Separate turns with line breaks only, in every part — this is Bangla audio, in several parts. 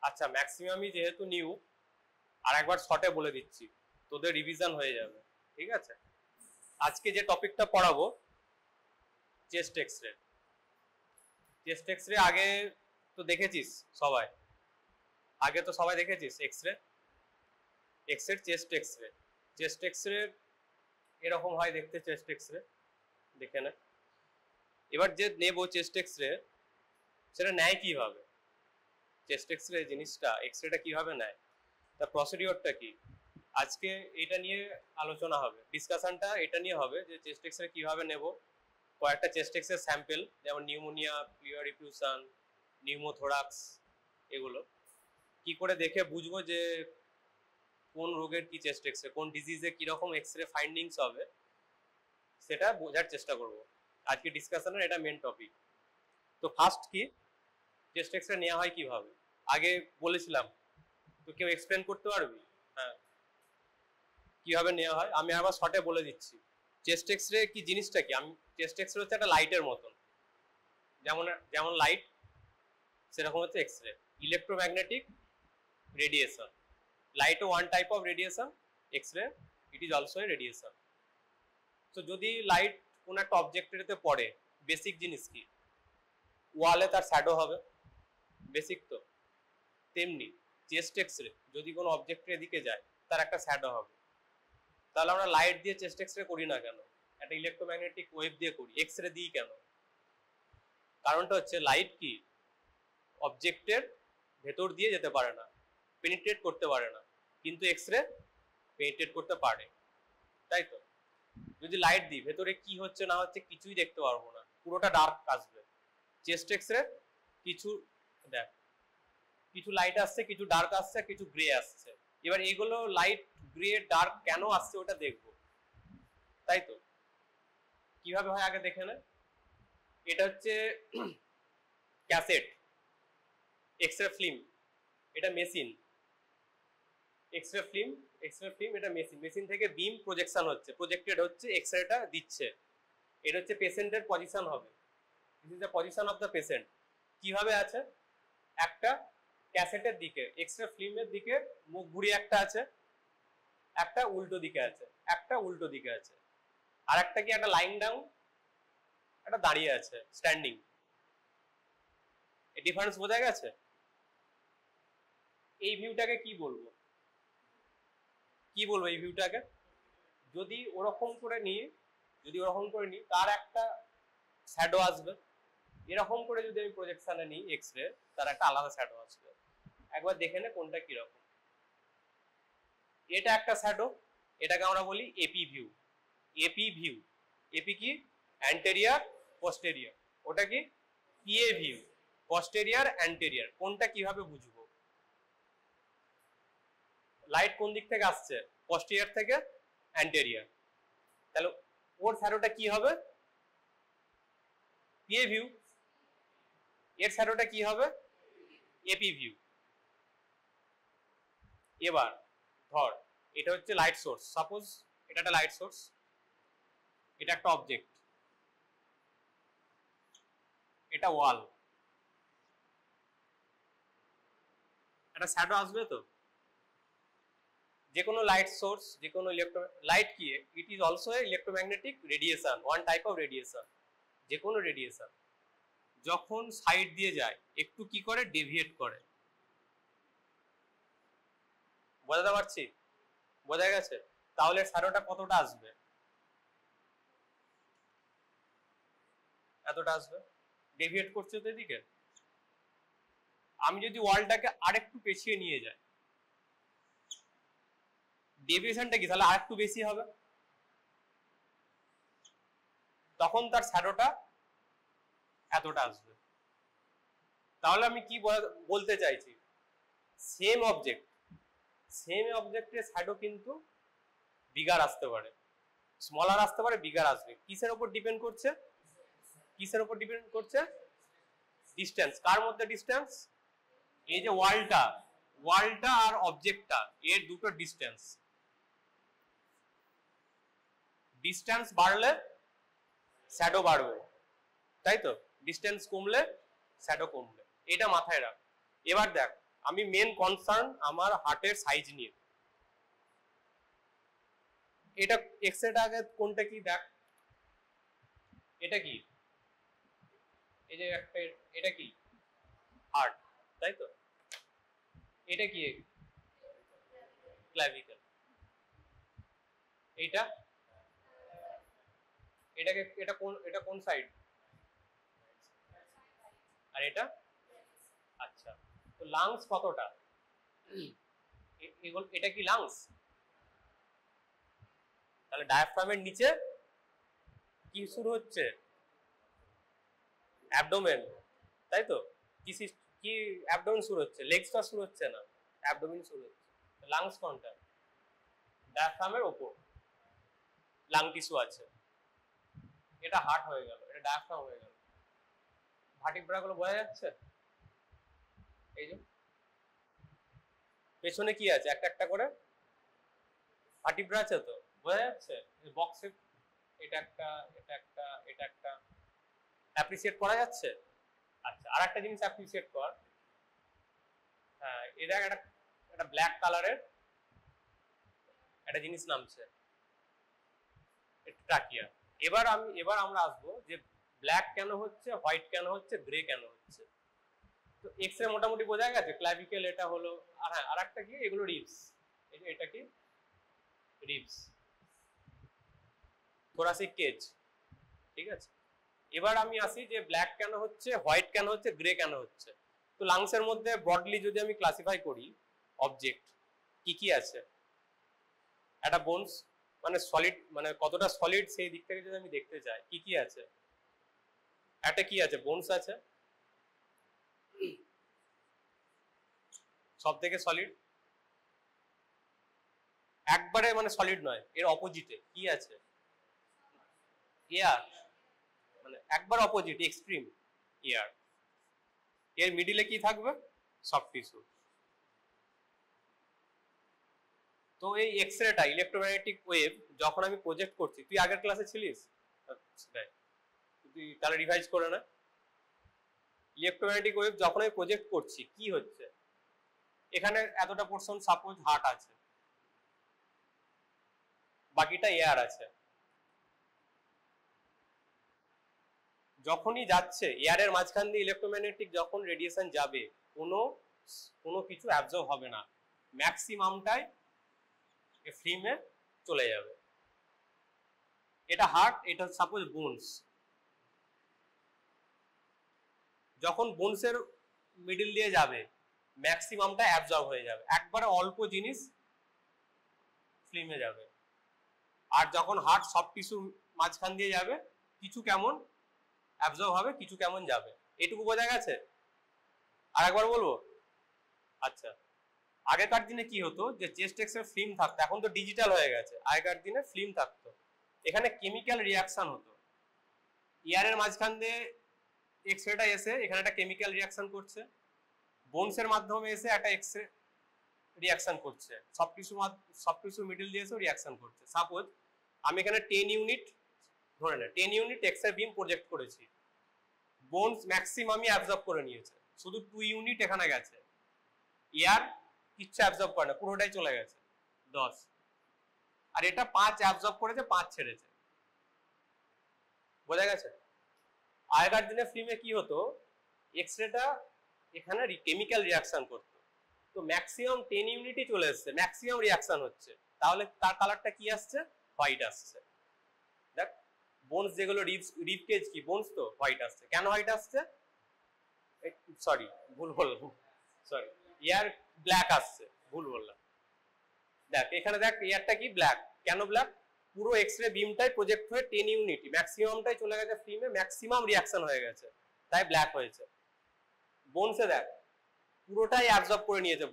আচ্ছা ম্যাক্সিমামই যেহেতু নিউ, আর একবার শর্টে বলে দিচ্ছি, তোদের রিভিশন হয়ে যাবে, ঠিক আছে? আজকে যে টপিকটা পড়াবো চেস্ট এক্সরে। চেস্ট এক্সরে আগে তো দেখেছিস সবাই, আগে তো সবাই দেখেছিস X-ray. X-ray chest X-ray, chest X-ray এরকম হয় দেখতে। চেস্ট এক্সরে দেখে না, এবার যে নেবো চেস্ট এক্সরে সেটা নেয় কিভাবে, চেস্ট এক্সরে জিনিসটা এক্সরেটা কিভাবে নেয়, তার প্রসিডিওরটা কি, আজকে এটা নিয়ে আলোচনা হবে। ডিসকাশনটা এটা নিয়ে হবে যে চেস্ট এক্সরে কিভাবে নেব, কয়েকটা চেস্ট এক্সরে স্যাম্পেল যেমন নিউমোনিয়া, প্লিওরিফিউশন, নিউমোথোরাক্স, এগুলো কি করে দেখে বুঝবো যে কোন রোগের কি চেস্ট এক্সরে, কোন ডিজিজে কিরকম এক্সরে ফাইন্ডিংস হবে, সেটা বোঝার চেষ্টা করব আজকে ডিসকাশনের। এটা মেন টপিক। তো ফার্স্ট কি চেস্ট এক্সরে নেওয়া হয় কিভাবে আগে বলেছিলাম, তো কেউ এক্সপ্লেন করতে পারবি? হ্যাঁ, কিভাবে নেওয়া হয় আমি আবার শর্টে বলে দিচ্ছি। চেস্ট এক্সরে কি জিনিসটা কি, আমি চেস্ট এক্সরে হচ্ছে একটা লাইটের মতন, যেমন যেমন লাইট সেরকম হচ্ছে X-ray, electromagnetic radiation. Light one type of radiation, X-ray it is also a radiation. তো যদি লাইট কোন একটা অবজেক্টেরতে পড়ে, বেসিক জিনিস কি, ওয়ালে তার শ্যাডো হবে, বেসিক তো। তেমনি চেস্ট এক্সরে যদি কোনো অবজেক্টের এদিকে যায় তার একটা শ্যাডো হবে। তাহলে আমরা লাইট দিয়ে চেস্ট এক্সরে করি না কেন, একটা ইলেকট্রোম্যাগনেটিক ওয়েভ দিয়ে করি, এক্সরে দিই কেন? কারণটা হচ্ছে লাইট কি অবজেক্টের ভেতর দিয়ে যেতে পারে না, পেনিট্রেট করতে পারে না, কিন্তু এক্সরে পেনিট্রেট করতে পারে, তাই তো? যদি লাইট দিই ভেতরে কি হচ্ছে না হচ্ছে কিছুই দেখতে পারবো না, পুরোটা ডার্ক আসবে। চেস্ট এক্সরে কিছু দেখ, কিছু লাইট আসছে, কিছু ডার্ক আসছে, কিছু গ্রে আসছে। এবার এগুলো লাইট গ্রে ডার্ক কেন আসছে ওটা দেখবো, তাই তো? কিভাবে হয় আগে দেখে না। এটা হচ্ছে ক্যাসেট, এক্সরে ফিল্ম, এটা machine. X-ray film, X-ray film এটা মেশিন, মেশিন থেকে বিম প্রজেকশন হচ্ছে, প্রজেক্টেড হচ্ছে, এক্সরেটা দিচ্ছে। এটা হচ্ছে পেশেন্টের পজিশন হবে, this is the position of the patient. কিভাবে আছে, একটা ক্যাসেটের দিকে, এক্সরে ফিল্মের দিকে মুখ ঘুরিয়ে একটা আছে, একটা উল্টো দিকে আছে, একটা উল্টো দিকে আছে, আর একটা কি একটা লাইন ডাউন, একটা দাঁড়িয়ে আছে, স্ট্যান্ডিং। এই ডিফারেন্স বোঝা গেছে? এই ভিউটাকে কি বলবো, কি বলবো এই ভিউটাকে? যদি ওরকম করে নিই, যদি ওরকম করে নিই তার একটা শ্যাডো আসবে। এরকম করে যদি আমি প্রজেকশনে নিই এক্সরে, তার একটা আলাদা শ্যাডো আসবে। একবার দেখে নে কোনটা কিরকম। এটা একটা শ্যাডো, এটাকে আমরা বলি AP view. AP view, AP কি অ্যান্টেরিয়ার পোস্টেরিয়ার, ওটা কি পিএ ভিউ, পস্টেরিয়ার অ্যান্টেরিয়ার। কোনটা কিভাবে বুঝবো? লাইট কোন দিক থেকে আসছে, পস্টেরিয়ার থেকে অ্যান্টেরিয়ার, তাহলে ওর শ্যাডোটা কি হবে, পিএ ভিউ। এর শ্যাডোটা কি হবে, এপি ভিউ। এবার ধর এটা হচ্ছে লাইট সোর্স, সাপোজ এটা একটা লাইট সোর্স, এটা একটা অবজেক্ট, এটা ওয়াল, একটা শ্যাডো আসবে তো। যে কোনো লাইট সোর্স, যে কোনো লাইট কি, ইট is also A electromagnetic radiation, one type of radiation. যে কোনো রেডিয়েশন যখন সাইড দিয়ে যায় একটু কি করে, ডেভিয়েট করে। বোঝাতে পারছি? বোঝা গেছে? তাহলে শ্যাডোটা কতটা আসবে, এতটা আসবে, ডেভিয়েট করছে তো এদিকে। আমি যদি ওয়ালটাকে আরেকটু পেছিয়ে নিয়ে যাই, ডেভিয়েশনটা কি তাহলে আরেকটু বেশি হবে, তখন তার শ্যাডোটা এতটা আসবে। তাহলে আমি কি বলতে চাইছি, সেম অবজেক্ট, সেম অবজেক্টের শ্যাডো কিন্তু বিগার আসতে পারে, স্মলার আসতে পারে, বিগার আসবে। কিসের উপর ডিপেন্ড করছে, কিসের উপর ডিপেন্ড করছে, ডিস্টেন্স। কার মধ্যে ডিস্টেন্স, এই যে ওয়ালটা, ওয়ালটা আর অবজেক্টটা এর দুটো ডিস্টেন্স, ডিস্টেন্স বাড়লে শ্যাডো বাড়বে, তাই তো? ডিস্টেন্স কমলে শ্যাডো কমবে, এটা মাথায় রাখ। এবার দেখ আমি মেন কনসার্ন আমার হার্টের সাইজ নিয়ে। এটা এক্সরেটা আগে কোনটা কি দেখ, এটা কি, এই যে একটা, এটা কি হার্ট, তাই তো? এটা কি ক্লাভিকল, এইটা, এটাকে, এটা কোন সাইড, আর এটা, আচ্ছা। তো লাংস কতটা, এটা কি লাংস? তাহলে ডায়াফ্রামের নিচে কি শুরু হচ্ছে, অ্যাবডোমেন, তাই তো? কি অ্যাবডোমেন শুরু হচ্ছে, লেগসটা শুরু হচ্ছে না, অ্যাবডোমেন শুরু হচ্ছে। লাংস কোনটা, ডায়াফ্রামের ওপর লাং টিস্যু আছে, এটা হার্ট হয়ে গেল, এটা ডায়াফ্রাম হয়ে গেল। ভার্টিব্রা গুলো বোঝা যাচ্ছে? এই যে পেছনে কি আছে, একটা একটা করে ভার্টিব্রা আছে, তো বোঝা যাচ্ছে বক্সে, এটা একটা, এটা একটা, এটা একটা, অ্যাপ্রিসিয়েট করা যাচ্ছে। আচ্ছা, আর একটা জিনিস অ্যাপ্রিসিয়েট কর, হ্যাঁ এটা একটা ব্ল্যাক কালারের একটা জিনিস নামছে, ট্রাকিয়া। এবার আমরা আসবো যে ব্ল্যাক কেন হচ্ছে, হোয়াইট কেন হচ্ছে, গ্রে কেন হচ্ছে। তো এক্স রে মোটামুটি বোঝা গেছে, ক্লাভিকেল এটা হলো, আর হ্যাঁ আর একটা কি, এগুলো রিবস, এই যে এটা কি রিবস, থোরাসিক কেজ, ঠিক আছে। এবার আমি আসি যে ব্ল্যাক কেন হচ্ছে, হোয়াইট কেন হচ্ছে, গ্রে কেন হচ্ছে। তো লাংসের মধ্যে ব্রডলি যদি আমি ক্লাসিফাই করি অবজেক্ট কি কি আছে, একটা বোনস, মানে সলিড, মানে কতটা সলিড সেই দিক থেকে যদি আমি দেখতে চাই, কি কি আছে, একটা কি আছে, বোনস আছে, সব থেকে সলিড, একবারে মানে সলিড নয়, এর অপোজিটে কি আছে, এয়ার, মানে একবার অপোজিট, এক্সট্রিম এয়ার। এর মিডিলে কি থাকবে, সফট টিস্যু। তো এই এক্সরেটা, ইলেকট্রোম্যাগনেটিক ওয়েভ যখন আমি প্রজেক্ট করছি, তুই আগের ক্লাসে ছিলিস, তুই তাহলে রিভাইজ করে না। ইলেকট্রোম্যাগনেটিক ওয়েভ যখন আমি প্রজেক্ট করছি কি হচ্ছে, এখানে এতটা পোরশন সাপোজ হার্ট আছে, বাকিটা এয়ার আছে। যখনই যাচ্ছে এয়ারের মাঝখান দিয়ে ইলেকট্রোম্যাগনেটিক যখন রেডিয়েশন যাবে, কোনো কিছু অ্যাবজর্ব হবে না, ম্যাক্সিমামটাই ফিল্মে চলে যাবে। এটা হার্ট, এটা সাপোজ বোনস, যখন বোনসের মিডল দিয়ে যাবে ম্যাক্সিমামটা অ্যাবজর্ব হয়ে যাবে, একবারে অল্প জিনিস ফিল্মে যাবে। আর যখন হার্ট সফট টিস্যু মাঝখান দিয়ে যাবে, কিছু কেমন অ্যাবজর্ব হবে, কিছু কেমন যাবে। এটুকু বোঝা গেছে? আর একবার বলবো, আচ্ছা। আগেকার দিনে কি হতো, যে চেস্ট এক্স রে ফিল্ম থাকতো, এখন তো ডিজিটাল হয়ে গেছে, আগেকার দিনে ফিল্ম থাকতো, এখানে কেমিক্যাল রিয়াকশন হতো, ইয়ারের মাঝখান দিয়ে এক্স রেটা এসে এখানে একটা কেমিক্যাল রিয়াকশন করছে, বোনসের মাধ্যমে এসে একটা এক্স রে রিয়াকশন করছে, সফট টিস্যু মিডল দিয়ে এসে রিয়াকশন করছে। সাপোজ আমি এখানে 10 ইউনিট ধরে নে, 10 ইউনিট এক্স রে বিম প্রজেক্ট করেছি, বোনস ম্যাক্সিমামই অ্যাবজর্ব করে নিয়েছে, শুধু 2 ইউনিট এখানে গেছে, এয়ার কিচ্ছু অ্যাবজর্ব করে না, পুরোটাই চলে গেছে 10, আর এটা 5 অ্যাবজর্ব করেছে, 5 ছেড়েছে। বোঝা গেছে? আগেকার দিনে ফিল্মে কি হতো, এক্স রেটা এখানে কেমিক্যাল রিয়াকশন করতো, তো ম্যাক্সিমাম 10 ইউনিটই চলে এসছে, ম্যাক্সিমাম রিয়াকশন হচ্ছে, তাহলে তার কালারটা কি আসছে, হোয়াইট আসছে। দেখ বোনস যেগুলো রিব কেজ কি বোনস, তো হোয়াইট আসছে। কেন হোয়াইট আসছে, সরি ভুল বললাম, সরি, এয়ার ব্ল্যাক আসছে, ভুল বললাম। দেখ এখানে দেখ এয়ারটা কি ব্ল্যাক, কেন ব্ল্যাক, পুরো এক্স রে বিমটাই প্রজেক্ট হয়ে 10 ইউনিট ম্যাক্সিমামটাই চলে গেছে ফিল্মে, ম্যাক্সিমাম রিয়াকশন হয়ে গেছে, তাই ব্ল্যাক হয়েছে। বোনসে দেখ পুরোটাই অ্যাবজর্ব করে নিয়েছে,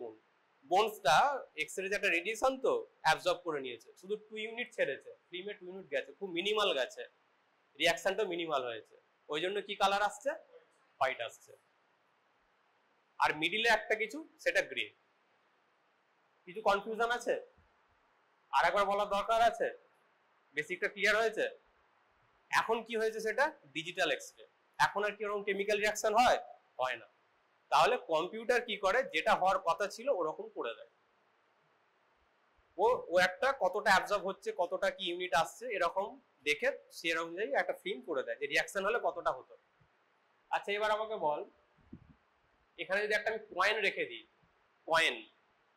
বোনসটা এক্স রে একটা রেডিয়েশন তো অ্যাবজর্ব করে নিয়েছে, শুধু 2 ইউনিট ছেড়েছে, ফিল্মে 2 ইউনিট গেছে, খুব মিনিমাল গেছে, রিয়াকশনটা মিনিমাল হয়েছে, ওই জন্য কি কালার আসছে, হোয়াইট আসছে। আর মিডিলে একটা কিছু, সেটা গ্রে। কিছু কনফিউশন আছে, আর একবার বলার দরকার আছে, বেসিকটা ক্লিয়ার হয়েছে? এখন কি হয়েছে, সেটা ডিজিটাল এক্স রে, এখন আর কি ওরকম কেমিক্যাল রিয়াকশন হয় না, তাহলে কম্পিউটার কি করে, যেটা হওয়ার কথা ছিল ওরকম করে দেয়। ও ও একটা কতটা অ্যাবজর্ব হচ্ছে, কতটা কি ইউনিট আসছে এরকম দেখে সে অনুযায়ী একটা ফিল্ম করে দেয় যে রিয়াকশন হলে কতটা হতো। আচ্ছা এবার আমাকে বল, এখানে যদি একটা আমি কয়েন রেখে দিই, কয়েন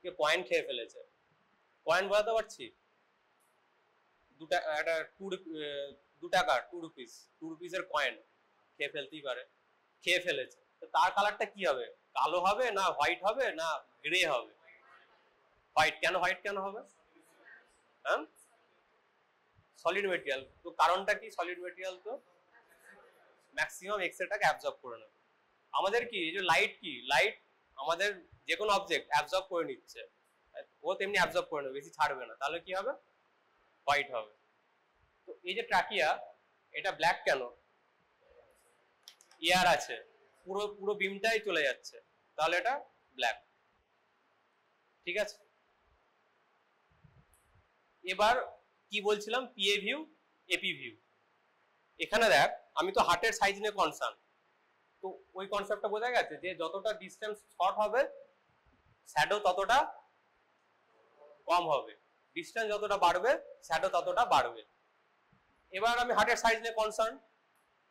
কে কয়েন খেয়ে ফেলেছে, কয়েন বোঝাতে পারছি, একটা 2 টাকা 2 রুপিস 2 রুপিসের কয়েন খেয়ে ফেলতেই পারে, খেয়ে ফেলেছে, তো তার কালারটা কি হবে, কালো হবে না হোয়াইট হবে না গ্রে হবে? হোয়াইট। কেন হোয়াইট কেন হবে? হ্যাঁ, সলিড মেটেরিয়াল। তো কারণটা কি, সলিড মেটেরিয়াল তো ম্যাক্সিমাম এক্সরেটাকে অ্যাবজর্ব করে নেবে। আমাদের কি এই যে লাইট, কি লাইট আমাদের যে কোনো অবজেক্ট অ্যাবজর্ব করে নিচ্ছে, ও তেমনি অ্যাবজর্ব করে নেবে, বেশি ছাড়বে না, তাহলে কি হবে, হোয়াইট হবে। তো এই যে ট্রাকিয়া, এটা ব্ল্যাক কেন, এয়ার আছে, পুরো পুরো বিমটাই চলে যাচ্ছে, তাহলে এটা ব্ল্যাক। ঠিক আছে, এবার কি বলছিলাম, পিএ ভিউ এপি ভিউ। এখানে দেখ আমি তো হার্টের সাইজ নিয়ে কনসার্ন, তো ওই কনসেপ্টটা বোঝা গেছে যে যতটা ডিস্টেন্স শর্ট হবে শ্যাডো ততটা কম হবে, ডিস্টেন্স যতটা বাড়বে শ্যাডো ততটা বাড়বে। এবার আমি হার্টের সাইজ নিয়ে কনসার্ন,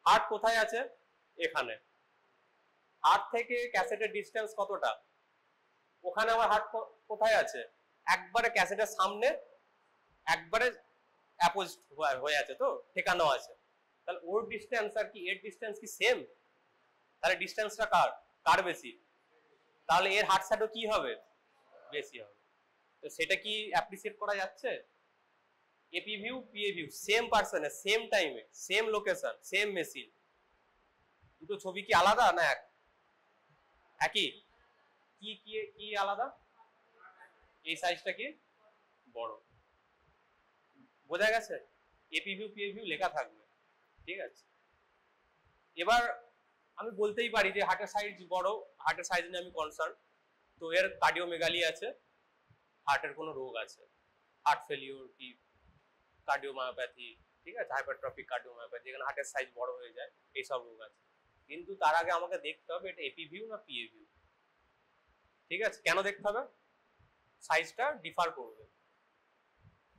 হার্ট কোথায় আছে, এখানে, হার্ট থেকে ক্যাসেটের ডিস্টেন্স কতটা, ওখানে আমার হার্ট কোথায় আছে, একবারে ক্যাসেটের সামনে, একবারে অ্যাপোজিট হয়ে আছে, তো ঠেকানো আছে, তাহলে ওর ডিস্টেন্স আর কি এর ডিস্টেন্স কি সেম, তাহলে ডিস্টেন্সটা কার কার বেশি, তাহলে এর হার্ট শ্যাডো কি হবে, বেশি হবে। তো সেটা কি অ্যাপ্রিসিয়েট করা যাচ্ছে, AP view PA view same পার্সনে সেম টাইমে সেম লোকেশন সেম মেশিন, দুটো ছবি কি আলাদা না একই, কি কি কি আলাদা, এই সাইজটা কি বড়, বোঝা গেছে, এপি ভিউ পিএ ভিউ লেখা থাকবে। ঠিক আছে, এবার আমি বলতেই পারি যে হার্টের সাইজ বড়, হার্টের সাইজ নিয়ে আমি কনসার্ন, তো এর কার্ডিওমেগালি আছে, হার্টের কোনো রোগ আছে, হার্ট ফেলিওর কি কার্ডিওমায়োপ্যাথি, ঠিক আছে, হাইপারট্রফিক কার্ডিওমায়োপ্যাথি, যেখানে হার্টের সাইজ বড় হয়ে যায়, এইসব রোগ আছে। কিন্তু তার আগে আমাকে দেখতে হবে এটা এপি ভিউ না পিএ ভিউ। ঠিক আছে, কেন দেখতে হবে, সাইজটা ডিফার করবে।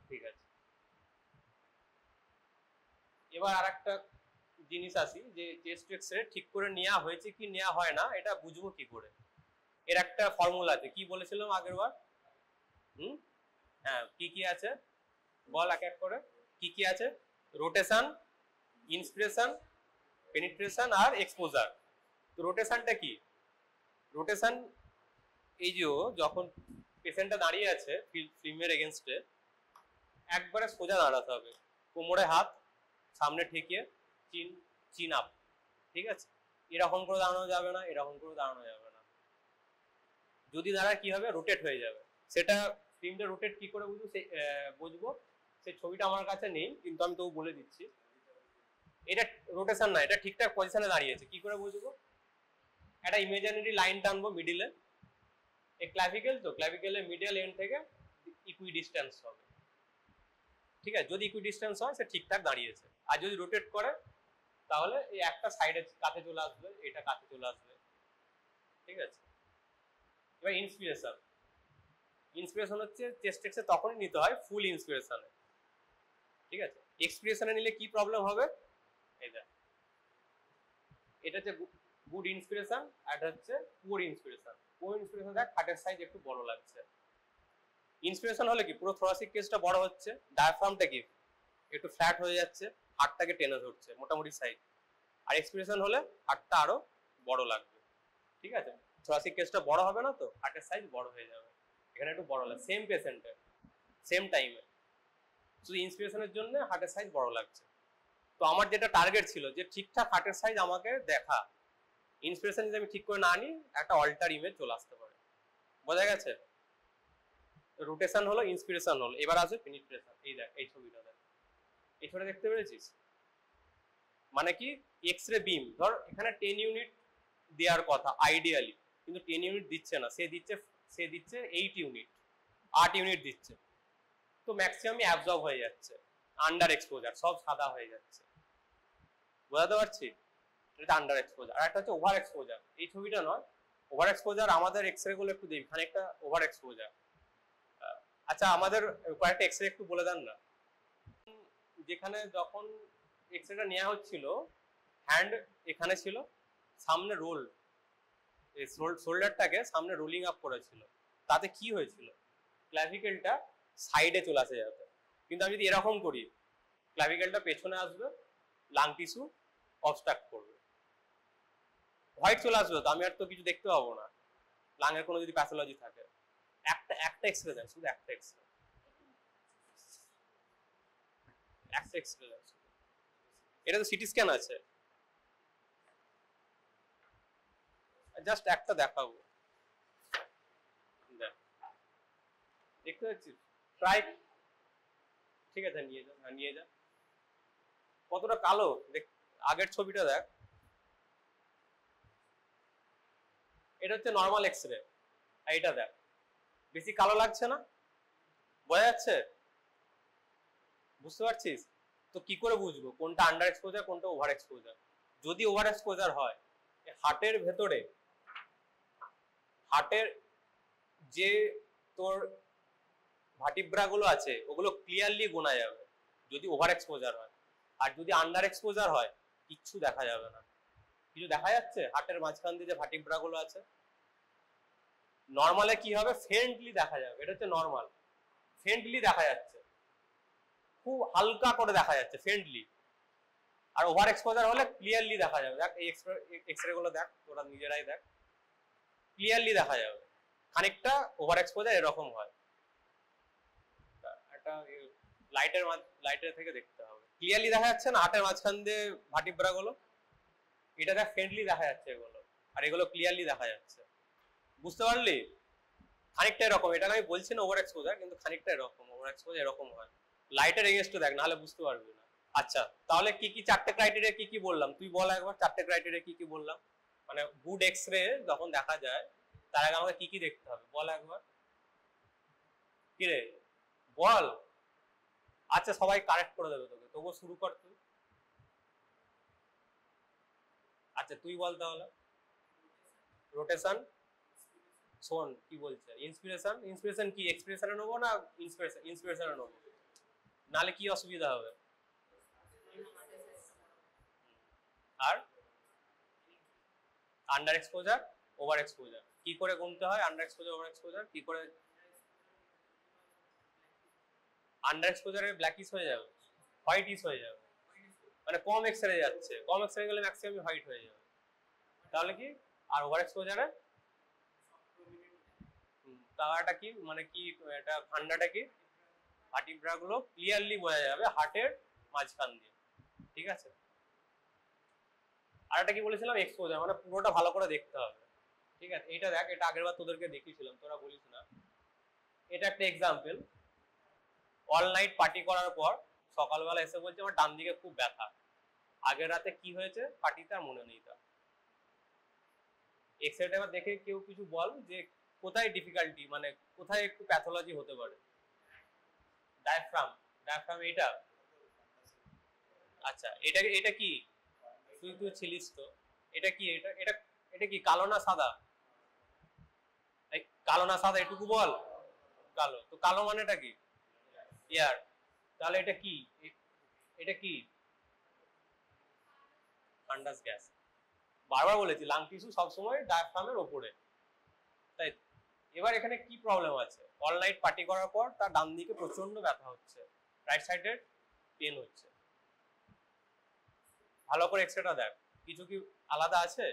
ঠিক আছে, এবার আর একটা জিনিস আসি যে চেস্ট এক্সরে ঠিক করে নেওয়া হয়েছে কি নেওয়া হয় না, এটা বুঝবো কি করে, এর একটা ফর্মুলা আছে, কি বলেছিলাম আগের বার, হ্যাঁ কি কি আছে বল এক এক করে, কি কি আছে, রোটেশন, ইন্সপিরেশন, পেনিট্রেশন আর এক্সপোজার। তো রোটেশনটা কি, রোটেশন এই যে যখন পেশেন্টটা দাঁড়িয়ে আছে ফিল্মের এগেনস্টে, একবারে সোজা দাঁড়াতে হবে, কোমরে হাত সামনে ঠেকিয়ে, চিন চিন আপ, ঠিক আছে, এরকম করে দাঁড়ানো যাবে না, এরকম করে দাঁড়ানো যাবে না, যদি দাঁড়ায় কি হবে, রোটেট হয়ে যাবে। সেটা ফিল্মটা রোটেট কি করে বুঝবো, সেই ছবিটা আমার কাছে নেই, কিন্তু আমি তবু বলে দিচ্ছি, এটা রোটেশন না, এটা ঠিকঠাক পজিশনে দাঁড়িয়েছে, কি করে বুঝবো, একটা ইমাজিনারি লাইন টানবো মিডিলে, এই ক্লাভিকেল, তো ক্লাভিকেলের মিডিয়াল এন্ড থেকে ইকুই ডিস্টেন্স হবে। ঠিক আছে, যদি ইকুই ডিস্টেন্স হয় সে ঠিকঠাক দাঁড়িয়েছে, আর যদি রোটেট করে তাহলে এই একটা সাইডে কাছে চলে আসবে, এটা কাছে চলে আসবে। ঠিক আছে, এবার ইন্সপিরেশন, ইন্সপিরেশন হচ্ছে চেস্ট এক্সরে তখনই নিতে হয় ফুল ইন্সপিরেশনে। ঠিক আছে, এক্সপিরেশনে নিলে কি প্রবলেম হবে, এটা হচ্ছে গুড ইন্সপিরেশন, আর এটা হচ্ছে পুয়ার ইন্সপিরেশন। পুয়ার ইন্সপিরেশন দেখ হার্টের সাইজ একটু বড় লাগছে, ইন্সপিরেশন হলে কি পুরো থোরাসিক কেসটা বড় হচ্ছে, ডায়াফ্রামটা কি একটু ফ্ল্যাট হয়ে যাচ্ছে, হার্টটাকে টেনে ধরছে মোটামুটি সাইজ, আর এক্সপিরেশন হলে হার্টটা আরো বড় লাগবে। ঠিক আছে, থোরাসিক কেসটা বড় হবে না, তো হার্টের সাইজ বড় হয়ে যাবে, এখানে একটু বড় লাগে, সেম পেশেন্টের সেম টাইমে, শুধু ইন্সপিরেশনের জন্য হার্টের সাইজ বড় লাগছে। তো আমার যেটা টার্গেট ছিল যে ঠিকঠাক হার্টের সাইজ আমাকে দেখা, ইন্সপিরেশন যদি আমি ঠিক করে না আনি একটা অল্টার ইমেজ চলে আসতে পারে, বোঝা গেছে। রোটেশন হলো, ইন্সপিরেশন হলো, এবার আসবে পেনিট্রেশন। এই দেখ এই ছবিটা দেখ, এই ছবিটা দেখতে পেরেছিস, মানে কি এক্সরে বিম, ধর এখানে 10 ইউনিট দেওয়ার কথা আইডিয়ালি, কিন্তু 10 ইউনিট দিচ্ছে না, সে দিচ্ছে 8 ইউনিট, 8 ইউনিট দিচ্ছে, তো ম্যাক্সিমাম অ্যাবজর্ব হয়ে যাচ্ছে, আন্ডার এক্সপোজার, সব সাদা হয়ে যাচ্ছে, বোঝাতে পারছি, এটা আন্ডার এক্সপোজার। আর একটা হচ্ছে ওভার এক্সপোজার, এই ছবিটা নয়, ওভার এক্সপোজার আমাদের এক্সরে গুলো একটু দিই, খানিকটা ওভার এক্সপোজার। আচ্ছা আমাদের কয়েকটা এক্সরে একটু বলে দেন না। যেখানে যখন এক্সরেটা নেওয়া হচ্ছিল হ্যান্ড এখানে ছিল, সামনে রোল, শোল্ডারটাকে সামনে রোলিং আপ করেছিল, তাতে কি হয়েছিল ক্লাভিকেলটা সাইডে চলে আসে যাবে। কিন্তু আমি যদি এরকম করি ক্লাভিকেলটা পেছনে আসবে, লাং টিস্যু অবস্ট্রাক্ট করবে, হোয়াইট চলে আসবে, তো আমি আর তো কিছু দেখতে পাবো না লাং এর কোনো যদি প্যাথোলজি থাকে। একটা এক্সরে দেন, শুধু একটা এক্সরে, একটা এক্সরে দেন। এটা তো সিটি স্ক্যান আছে, জাস্ট একটা দেখাবো, দেখতে পাচ্ছিস ট্রাই, ঠিক আছে নিয়ে যা, নিয়ে যা। কতটা কালো দেখ, আগের ছবিটা দেখ, এটা হচ্ছে নর্মাল এক্সরে, এইটা দেখ বেশি কালো লাগছে না, বোঝা যাচ্ছে, বুঝতে পারছিস? তো কি করে বুঝবো কোনটা আন্ডার এক্সপোজার কোনটা ওভার এক্সপোজার? যদি ওভার এক্সপোজার হয়, হার্টের ভেতরে, হার্টের যে তোর ভার্টিব্রা গুলো আছে ওগুলো ক্লিয়ারলি গোনা যাবে যদি ওভার এক্সপোজার হয়। আর যদি আন্ডার এক্সপোজার হয় কিচ্ছু দেখা যাবে না। কিছু দেখা যাচ্ছে হার্টের মাঝখান দিয়ে যে ভার্টিব্রা গুলো আছে, নর্মালে কি হবে ফেন্টলি দেখা যাবে, এটা হচ্ছে নর্মাল, ফেন্টলি দেখা যাচ্ছে, খুব হালকা করে দেখা যাচ্ছে ফেন্টলি। আর ওভার এক্সপোজার হলে ক্লিয়ারলি দেখা যাবে, দেখ এই এক্সরে গুলো দেখ, ওরা নিজেরাই দেখ, ক্লিয়ারলি দেখা যাবে। খানিকটা ওভার এক্সপোজার এরকম হয়, একটা লাইটের থেকে দেখতে হবে, ক্লিয়ারলি দেখা যাচ্ছে না হার্টের মাঝখান দিয়ে ভার্টিব্রা গুলো, এটা দেখ ফ্রেন্ডলি দেখা যাচ্ছে এগুলো, আর এগুলো ক্লিয়ারলি দেখা যাচ্ছে, বুঝতে পারলি? খানিকটা এরকম, এটা আমি বলছি না ওভার এক্সপোজার, কিন্তু খানিকটা এরকম, ওভার এক্সপোজার এরকম হয়। লাইটের এগেইনস্টে দেখ, নাহলে বুঝতে পারবি না। আচ্ছা তাহলে কি কি চারটে ক্রাইটেরিয়া কি কি বললাম তুই বল একবার, চারটে ক্রাইটেরিয়া কি কি বললাম, মানে গুড এক্সরে যখন দেখা যায় তার আগে আমাকে কি কি দেখতে হবে বল একবার, কি রে বল। আচ্ছা সবাই কারেক্ট করে দেবে তোকে, তবুও শুরু কর তুই। আচ্ছা তুই বল তাহলে। রোটেশন, শোন কি বলছে, ইন্সপিরেশন, ইন্সপিরেশন কি এক্সপ্রেশনে নেবো না ইন্সপিরেশনে নেবো, নালে কি অসুবিধা হবে? আর আন্ডার এক্সপোজার ওভার এক্সপোজার কি করে গুনতে হয়, আন্ডার এক্সপোজার ওভার এক্সপোজার কি করে? আন্ডার এক্সপোজারে ব্ল্যাকিশ হয়ে যাবে, হোয়াইটিশ হয়ে যাবে, মানে কম এক্সরে যাচ্ছে, কম এক্সরে গেলে ম্যাক্সিমাম হোয়াইট হয়ে যাবে, তাহলে কি? আর ওভার এক্সপোজারে তাওয়াটা কি মানে কি, এটা ঠান্ডাটা কি, ভার্টিব্রা গুলো ক্লিয়ারলি বোঝা যাবে হার্টের মাঝখান দিয়ে, ঠিক আছে? আর একটা কি বলেছিলাম, এক্সপোজার মানে পুরোটা ভালো করে দেখতে হবে, ঠিক আছে? এটা দেখ, এটা আগেরবার তোদেরকে দেখিয়েছিলাম, তোরা বলিস না। এটা একটা এক্সাম্পল, অল নাইট পার্টি করার পর সকালবেলা এসে বলছে আমার ডান দিকে খুব ব্যথা, আগের রাতে কি হয়েছে পার্টিতে আর মনে নেই তার। এক্সরেটা এবার দেখে কেউ কিছু বল যে কোথায় ডিফিকাল্টি, মানে কোথায় একটু প্যাথোলজি হতে পারে? ডায়াফ্রাম, ডায়াফ্রাম এটা, আচ্ছা এটা এটা কি, তুই তুই ছিলিস তো, এটা কি, এটা এটা এটা কি কালো না সাদা? কালো না সাদা এটুকু বল, কালো, তো কালো মানেটা কি? এয়ার, তাহলে এটা কি, এটা কি? ফান্ডাস গ্যাস, বারবার বলেছি লাং টিস্যু সবসময় ডায়াফ্রামের ওপরে, তাই? এবার এখানে কি প্রবলেম আছে, অল নাইট পার্টি করার পর তার ডান দিকে প্রচন্ড ব্যথা হচ্ছে, রাইট সাইডের পেন হচ্ছে, ভালো করে এক্সরেটা দেখ, কিছু কি আলাদা আছে,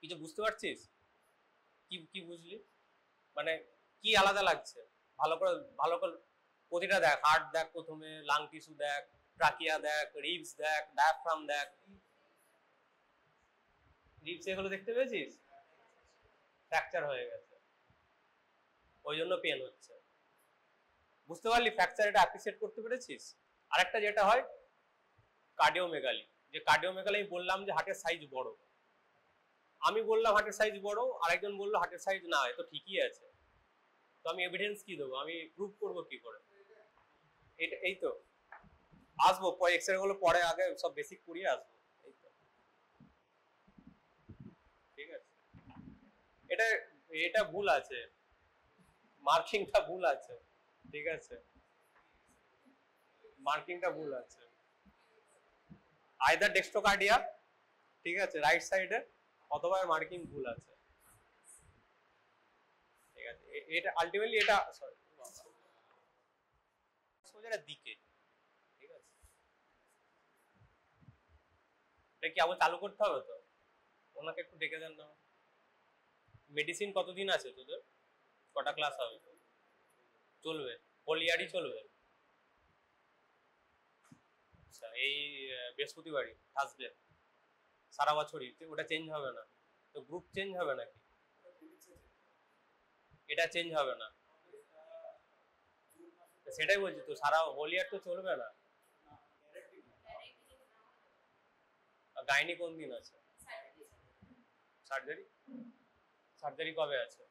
কিছু বুঝতে পারছিস? কি কি বুঝলি, মানে কি আলাদা লাগছে? ভালো করে প্রতিটা দেখ, হার্ট দেখ প্রথমে, লাং টিস্যু দেখ, ট্রাকিয়া দেখ, রিবস দেখ, ডায়াফ্রাম দেখ, রিবস এগুলো দেখতে পেয়েছিস ফ্র্যাকচার হয়ে গেছে, ওই জন্য পেন হচ্ছে, বুঝতে পারলি? ফ্র্যাকচার এটা অ্যাপ্রিসিয়েট করতে পেরেছিস? আরেকটা যেটা হয় কার্ডিওমেগালি, যে কার্ডিওমেগালি আমি বললাম যে হার্টের সাইজ বড়, আমি বললাম হার্টের সাইজ বড়, আরেকজন বললো হার্টের সাইজ না, এ তো ঠিকই আছে, তো আমি এভিডেন্স কি দেবো, আমি প্রুভ করবো কি করে? এটা এই তো আসবো এক্সরে গুলো পরে, আগে সব বেসিক করিয়ে আসবো, এই তো ঠিক আছে। এটা এটা ভুল আছে, মার্কিংটা ভুল আছে, ঠিক আছে, মার্কিংটা ভুল আছে। আইদার ডেক্সট্রোকার্ডিয়া, ঠিক আছে, রাইট সাইডে, অথবা মার্কিং ভুল আছে, ঠিক আছে। এটা আলটিমেটলি এটা সরি সোজা দিকে, ঠিক আছে। এটা কি আবার চালু করতে হবে? তো ওনাকে একটু ডেকে দেন না। মেডিসিন কতদিন আছে তোদের? কটা ক্লাস হবে? চলবে, হোল ইয়ারই চলবে? আচ্ছা, এই বৃহস্পতিবারই, থার্সডে, সারা বছরই ওটা চেঞ্জ হবে না তো? গ্রুপ চেঞ্জ হবে নাকি? এটা চেঞ্জ হবে না? সেটাই বলছি তো, সারা হোল ইয়ার তো চলবে না। গাইনি কোন দিন আছে? সার্জারি, সার্জারি কবে আছে?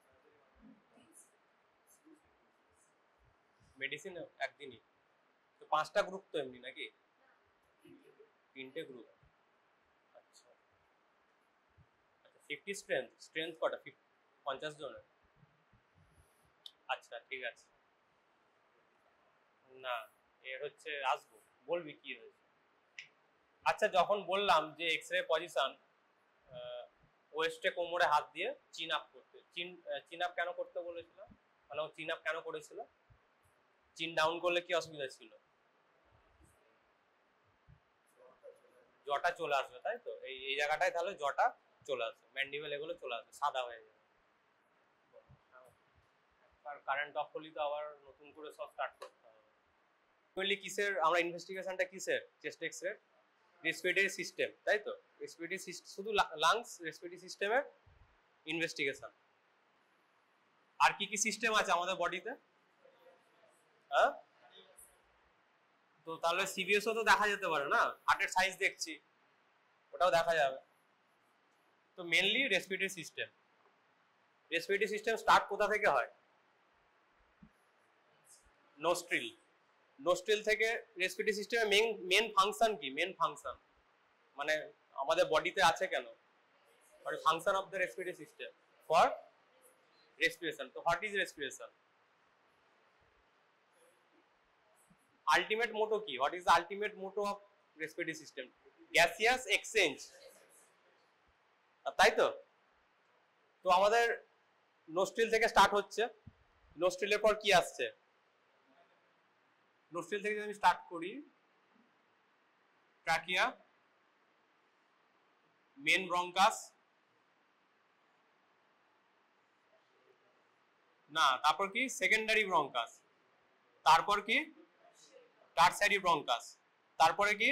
মেডিসিন একদিনই তো? 5টা গ্রুপ তো এমনি নাকি? 3টে গ্রুপ। আচ্ছা, 50 স্ট্রেংথ, স্ট্রেংথ কটা? 50 জনের? আচ্ছা ঠিক আছে। না, এর হচ্ছে আসবো, বলবি কি হয়েছে। আচ্ছা, যখন বললাম যে এক্স-রে পজিশন, ওয়েস্টে কোমরে হাত দিয়ে চিন আপ করতে, চিন আপ কেন করতে বলেছিলাম? মানে ও চিন আপ কেন করেছিল? চিন ডাউন করলে কি অসুবিধা ছিল? জটা চলে আসবে, তাই তো? এই জায়গাটায় তাহলে জটা চলে আসবে, ম্যান্ডিবেল এগুলো চলে আসবে, সাদা হয়ে যাবে। আর কারেন্ট অফ করলে তো আবার নতুন করে সব স্টার্ট করতে হবে। মেইনলি কিসের আমরা ইনভেস্টিগেশনটা কিসের? চেস্ট এক্স-রে, রেসপিরেটরি সিস্টেম, তাই তো? রেসপিরেটরি সিস্টেম, শুধু লাংস রেসপিরেটরি সিস্টেমের ইনভেস্টিগেশন। আর কি কি সিস্টেম আছে আমাদের বডিতে? হ্যাঁ, তো তাহলে সিবিএসও তো দেখা যেতে পারে না? হার্টের সাইজ দেখছি, ওটাও দেখা যাবে। তো mainly respiratory system. Respiratory system start কোথা থেকে হয়? নোস্ট্রিল। নোস্ট্রিল থেকে রেসপিরেটরি সিস্টেমের মেন ফাংশন কি? মেন ফাংশন মানে আমাদের বডিতে আছে কেন? মানে function of the respiratory system for respiration. So what is respiration? Ultimate motto ki? What is the ultimate motto of respiratory system? Gaseous exchange. তাই তো? তো আমাদের নোস্ট্রিল থেকে স্টার্ট হচ্ছে, নোস্ট্রিলের পর কি আসছে? নোস্ট্রিল থেকে যদি আমি স্টার্ট করি, ট্রাকিয়া, মেন ব্রঙ্কাস, না, তারপর কি? সেকেন্ডারি ব্রঙ্কাস, তারপর কি? টারসারি ব্রঙ্কাস, তারপরে কি?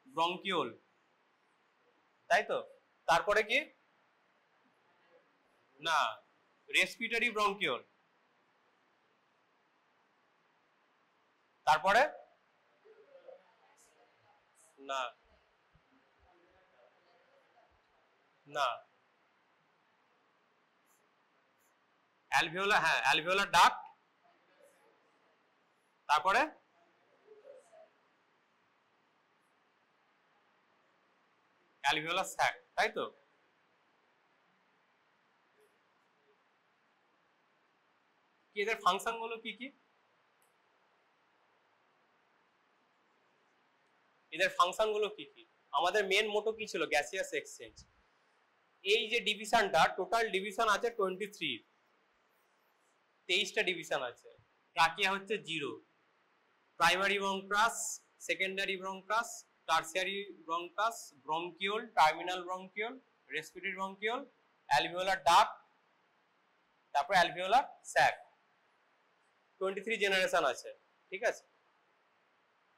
ব্রঙ্কিওল, তাই তো? তারপরে কি? না, রেসপিরেটরি ব্রঙ্কিওল, তারপরে না, না, অ্যালভিওলার, হ্যাঁ অ্যালভিওলার ডাক্ট, তারপরে অ্যালভিওলার স্যাক, তাই তো? কি এদের ফাংশন গুলো কি কি? এদের ফাংশন গুলো কি কি? আমাদের মেন মোটো কি ছিল? Gaseous exchange. এই যে ডিভিশনটা, টোটাল ডিভিশন আছে 23, 23টা ডিভিশন আছে। ট্রাকিয়া হচ্ছে 0, primary bronchus, secondary bronchus, tertiary bronchus, bronchiole, terminal bronchiole, respiratory bronchiole, alveolar duct, তারপর অ্যালভিওলার স্যাক। 23 জেনারেশন আছে, ঠিক আছে?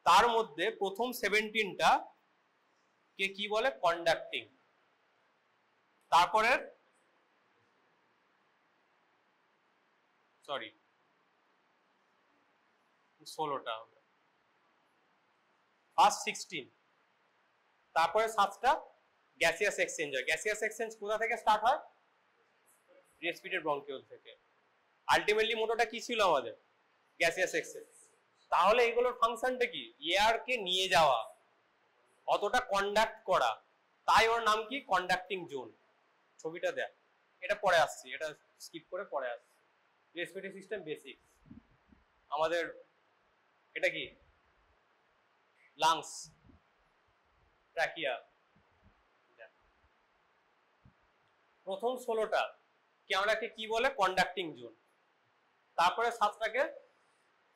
তার মধ্যে প্রথম 17টা কে কি বলে? কন্ডাক্টিং। তারপরে সরি 16টা হবে, ফার্স্ট 16, তারপরে 7টা গ্যাসিয়াস এক্সচেঞ্জ হয়। গ্যাসিয়াস এক্সচেঞ্জ কোথা থেকে স্টার্ট হয়? রেসপিরেটরি ব্রঙ্কিওল থেকে। আলটিমেটলি মোটোটা কি ছিল আমাদের? Gaseous exchange. তাহলে এগুলোর ফাংশনটা কি? এয়ারকে নিয়ে যাওয়া, অতটা কন্ডাক্ট করা, তাই ওর নাম কি? Conducting zone. ছবিটা দেখ, এটা পরে আসছি, এটা স্কিপ করে পরে আসছি। রেসপিরেটরি সিস্টেম বেসিক আমাদের, এটা কি লাংস, ট্র্যাকিয়া। প্রথম 16টা কি আমরাকে কি বলে কন্ডাক্টিং জোন, তারপরে 7টাকে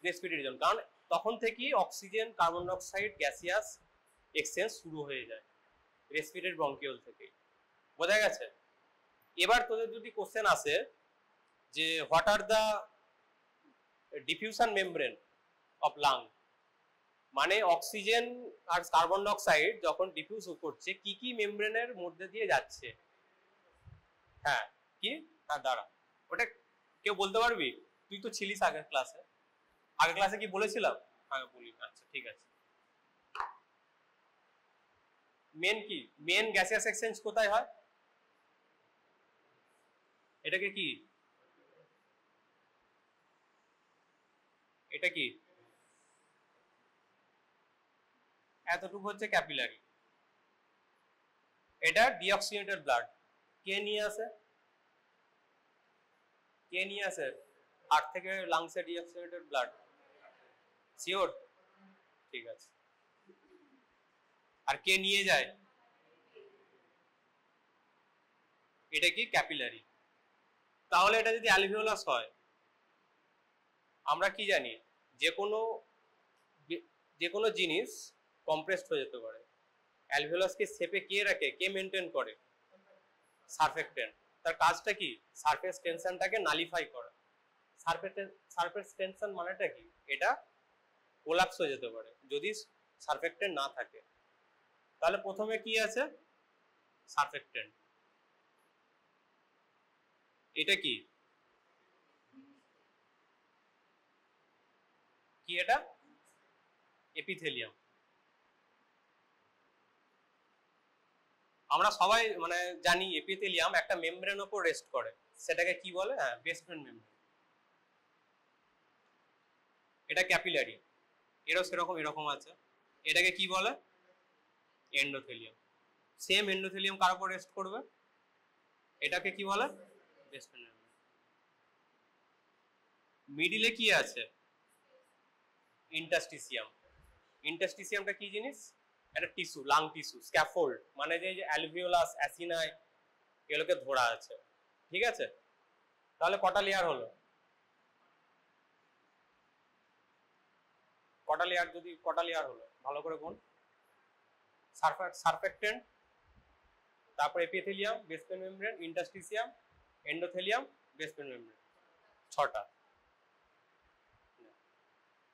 রেসপিরেটরি জোন, কারণ তখন থেকেই oxygen carbon die oxide gaseous exchange শুরু হয়ে যায় রেসপিরেটরি ব্রঙ্কিওল থেকে। বোঝা গেছে? এবার তোদের যদি কোশ্চেন আসে যে what are the diffusion membrane of lung, মানে অক্সিজেন আর কার্বন ডাই অক্সাইড যখন ডিফিউজ করছে কি কি মেমব্রেনের মধ্যে দিয়ে যাচ্ছে? হ্যাঁ কি, হ্যাঁ দাঁড়া, ওটা কেউ বলতে পারবি? তুই তো ছিলিস আগের ক্লাসে, আগের ক্লাসে কি বলেছিলাম? আগে বলি, আচ্ছা ঠিক আছে। মেন কি, মেন গ্যাসিয়াস এক্সচেঞ্জ কোথায় হয়? এটাকে কি, এটা কি, এতটুকু হচ্ছে ক্যাপিলারি, এটা ডিঅক্সিজেনেটেড ব্লাড। কে নিয়ে আসে? কে নিয়ে আসে হার্ট থেকে লাংসে ডিঅক্সিজেনেটেড ব্লাড? শিওর? ঠিক আছে। আর কে নিয়ে যায়? এটা কি ক্যাপিলারি। তাহলে এটা যদি অ্যালভিওলাস হয়, আমরা কি জানি যে কোনো জিনিস কম্প্রেসড হয়ে যেতে পারে। অ্যালভিওলাসকে শেপে কে রাখে, কে মেনটেন করে? সারফেক্টেন্ট। তার কাজটা কি? সারফেস টেনশনটাকে নালিফাই করা। সারফেস টেনশন মানেটা কি? এটা কোলাপস হয়ে যেতে পারে যদি সারফেক্টেন্ট না থাকে। তাহলে প্রথমে কি আছে? সারফেক্টেন্ট। এটা কি, কি এটা? এপিথেলিয়াম। আমরা সবাই মানে জানি এপিথেলিয়াম একটা মেমব্রেন উপর রেস্ট করে, সেটাকে কি বলে? হ্যাঁ, বেসমেন্ট মেমব্রেন। এটা ক্যাপিলারি, এরও সেরকম এরকম আছে। এটাকে কি বলে? এন্ডোথেলিয়াম। সেম এন্ডোথেলিয়াম কার উপর রেস্ট করবে? এটাকে কি বলে? Basement membrane. মিডিলে কি আছে? ইন্টারস্টিসিয়াম। ইন্টারস্টিসিয়ামটা কি জিনিস? একটা টিস্যু, লাং টিস্যু, স্ক্যাফোল্ড, মানে যে অ্যালভিওলাস, অ্যাসিনাই এগুলোকে ধরা আছে। ঠিক আছে? তাহলে কটা লেয়ার হলো? কটা লেয়ার, যদি কটা লেয়ার হলো ভালো করে গুণ। সারফেক্টেন্ট, তারপর epithelium, basement membrane, interstitium, endothelium, basement membrane, 6টা।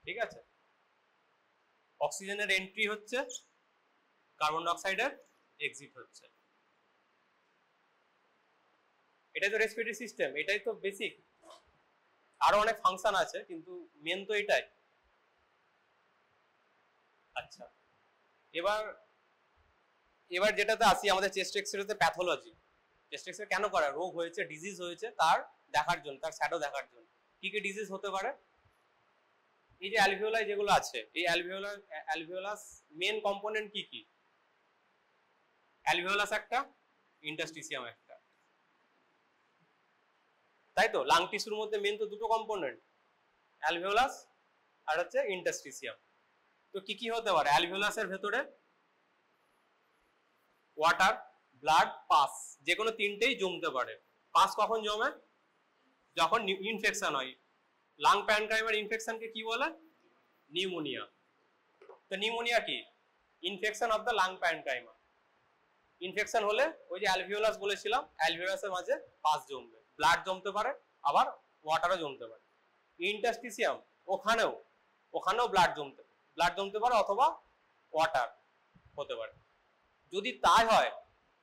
ঠিক আছে? অক্সিজেনের এন্ট্রি হচ্ছে, কার্বন ডাই অক্সাইডের এক্সিট হচ্ছে। এটাই তো রেসপিরেটরি সিস্টেম, এটাই তো বেসিক। আরো অনেক ফাংশন আছে কিন্তু মেন তো এটাই। আচ্ছা, এবার যেটাতে আসি আমাদের চেস্ট এক্সরেতে প্যাথোলজি। চেস্ট এক্সরে কেন করা? রোগ হয়েছে, ডিজিজ হয়েছে, তার দেখার জন্য, তার শ্যাডো দেখার জন্য। কি কি ডিজিজ হতে পারে? এই যে অ্যালভিওলাই যেগুলো আছে, এই অ্যালভিওলাস মেন কম্পোনেন্ট কি কি? অ্যালভিওলাস একটা, ইন্টারস্টিসিয়াম একটা, তাই তো? লাং টিস্যুর মধ্যে মেন তো দুটো কম্পোনেন্ট, অ্যালভিওলাস আর হচ্ছে ইন্টারস্টিসিয়াম। তো কি কি হতে পারে অ্যালভিওলাসের ভেতরে? ওয়াটার, ব্লাড, পাস, যে কোনো তিনটেই জমতে পারে। পাস কখন জমে? যখন ইনফেকশন হয়। লাং প্যানক্রাইমার ইনফেকশনকে কি বলে? নিউমোনিয়া। তো নিউমোনিয়া কি? ইনফেকশন অফ দ্য লাং প্যানক্রাইমার। ইনফেকশন হলে ওই যে অ্যালভিওলাস বলেছিলাম, অ্যালভিওলাসের মাঝে পাস জমবে, ব্লাড জমতে পারে, আবার ওয়াটারও জমতে পারে। ইন্টারস্টিসিয়াম, ওখানেও ব্লাড জমতে পারে অথবা ওয়াটার হতে পারে। যদি তাই হয়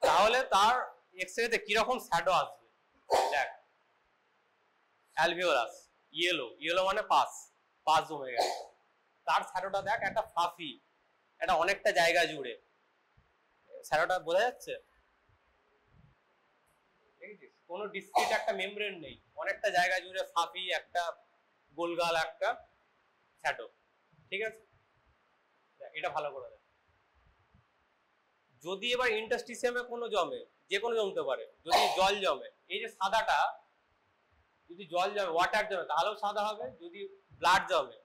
তাহলে তার এক্সরেতে কিরকম শ্যাডো আসবে? দেখ, অ্যালভিওলাস ইয়েলো মানে পাস জমে গেছে, তার শ্যাডোটা দেখ একটা ফাফি, এটা অনেকটা জায়গা জুড়ে। শ্যাডোটা বোঝা যাচ্ছে? কোনো ডিসক্রিট একটা মেমব্রেন নেই, অনেকটা জায়গা জুড়ে ফাফি, একটা গোলগাল একটা শ্যাডো। ঠিক আছে, এটা ভালো করে দেখ। যদি এবার ইন্টারস্টিসিয়ামে কোনো জমে, যে কোনো জমতে পারে, যদি জল জমে, এই যে সাদাটা যদি জল জমে, ওয়াটার জমে, তাহলেও সাদা হবে। যদি ব্লাড জমে,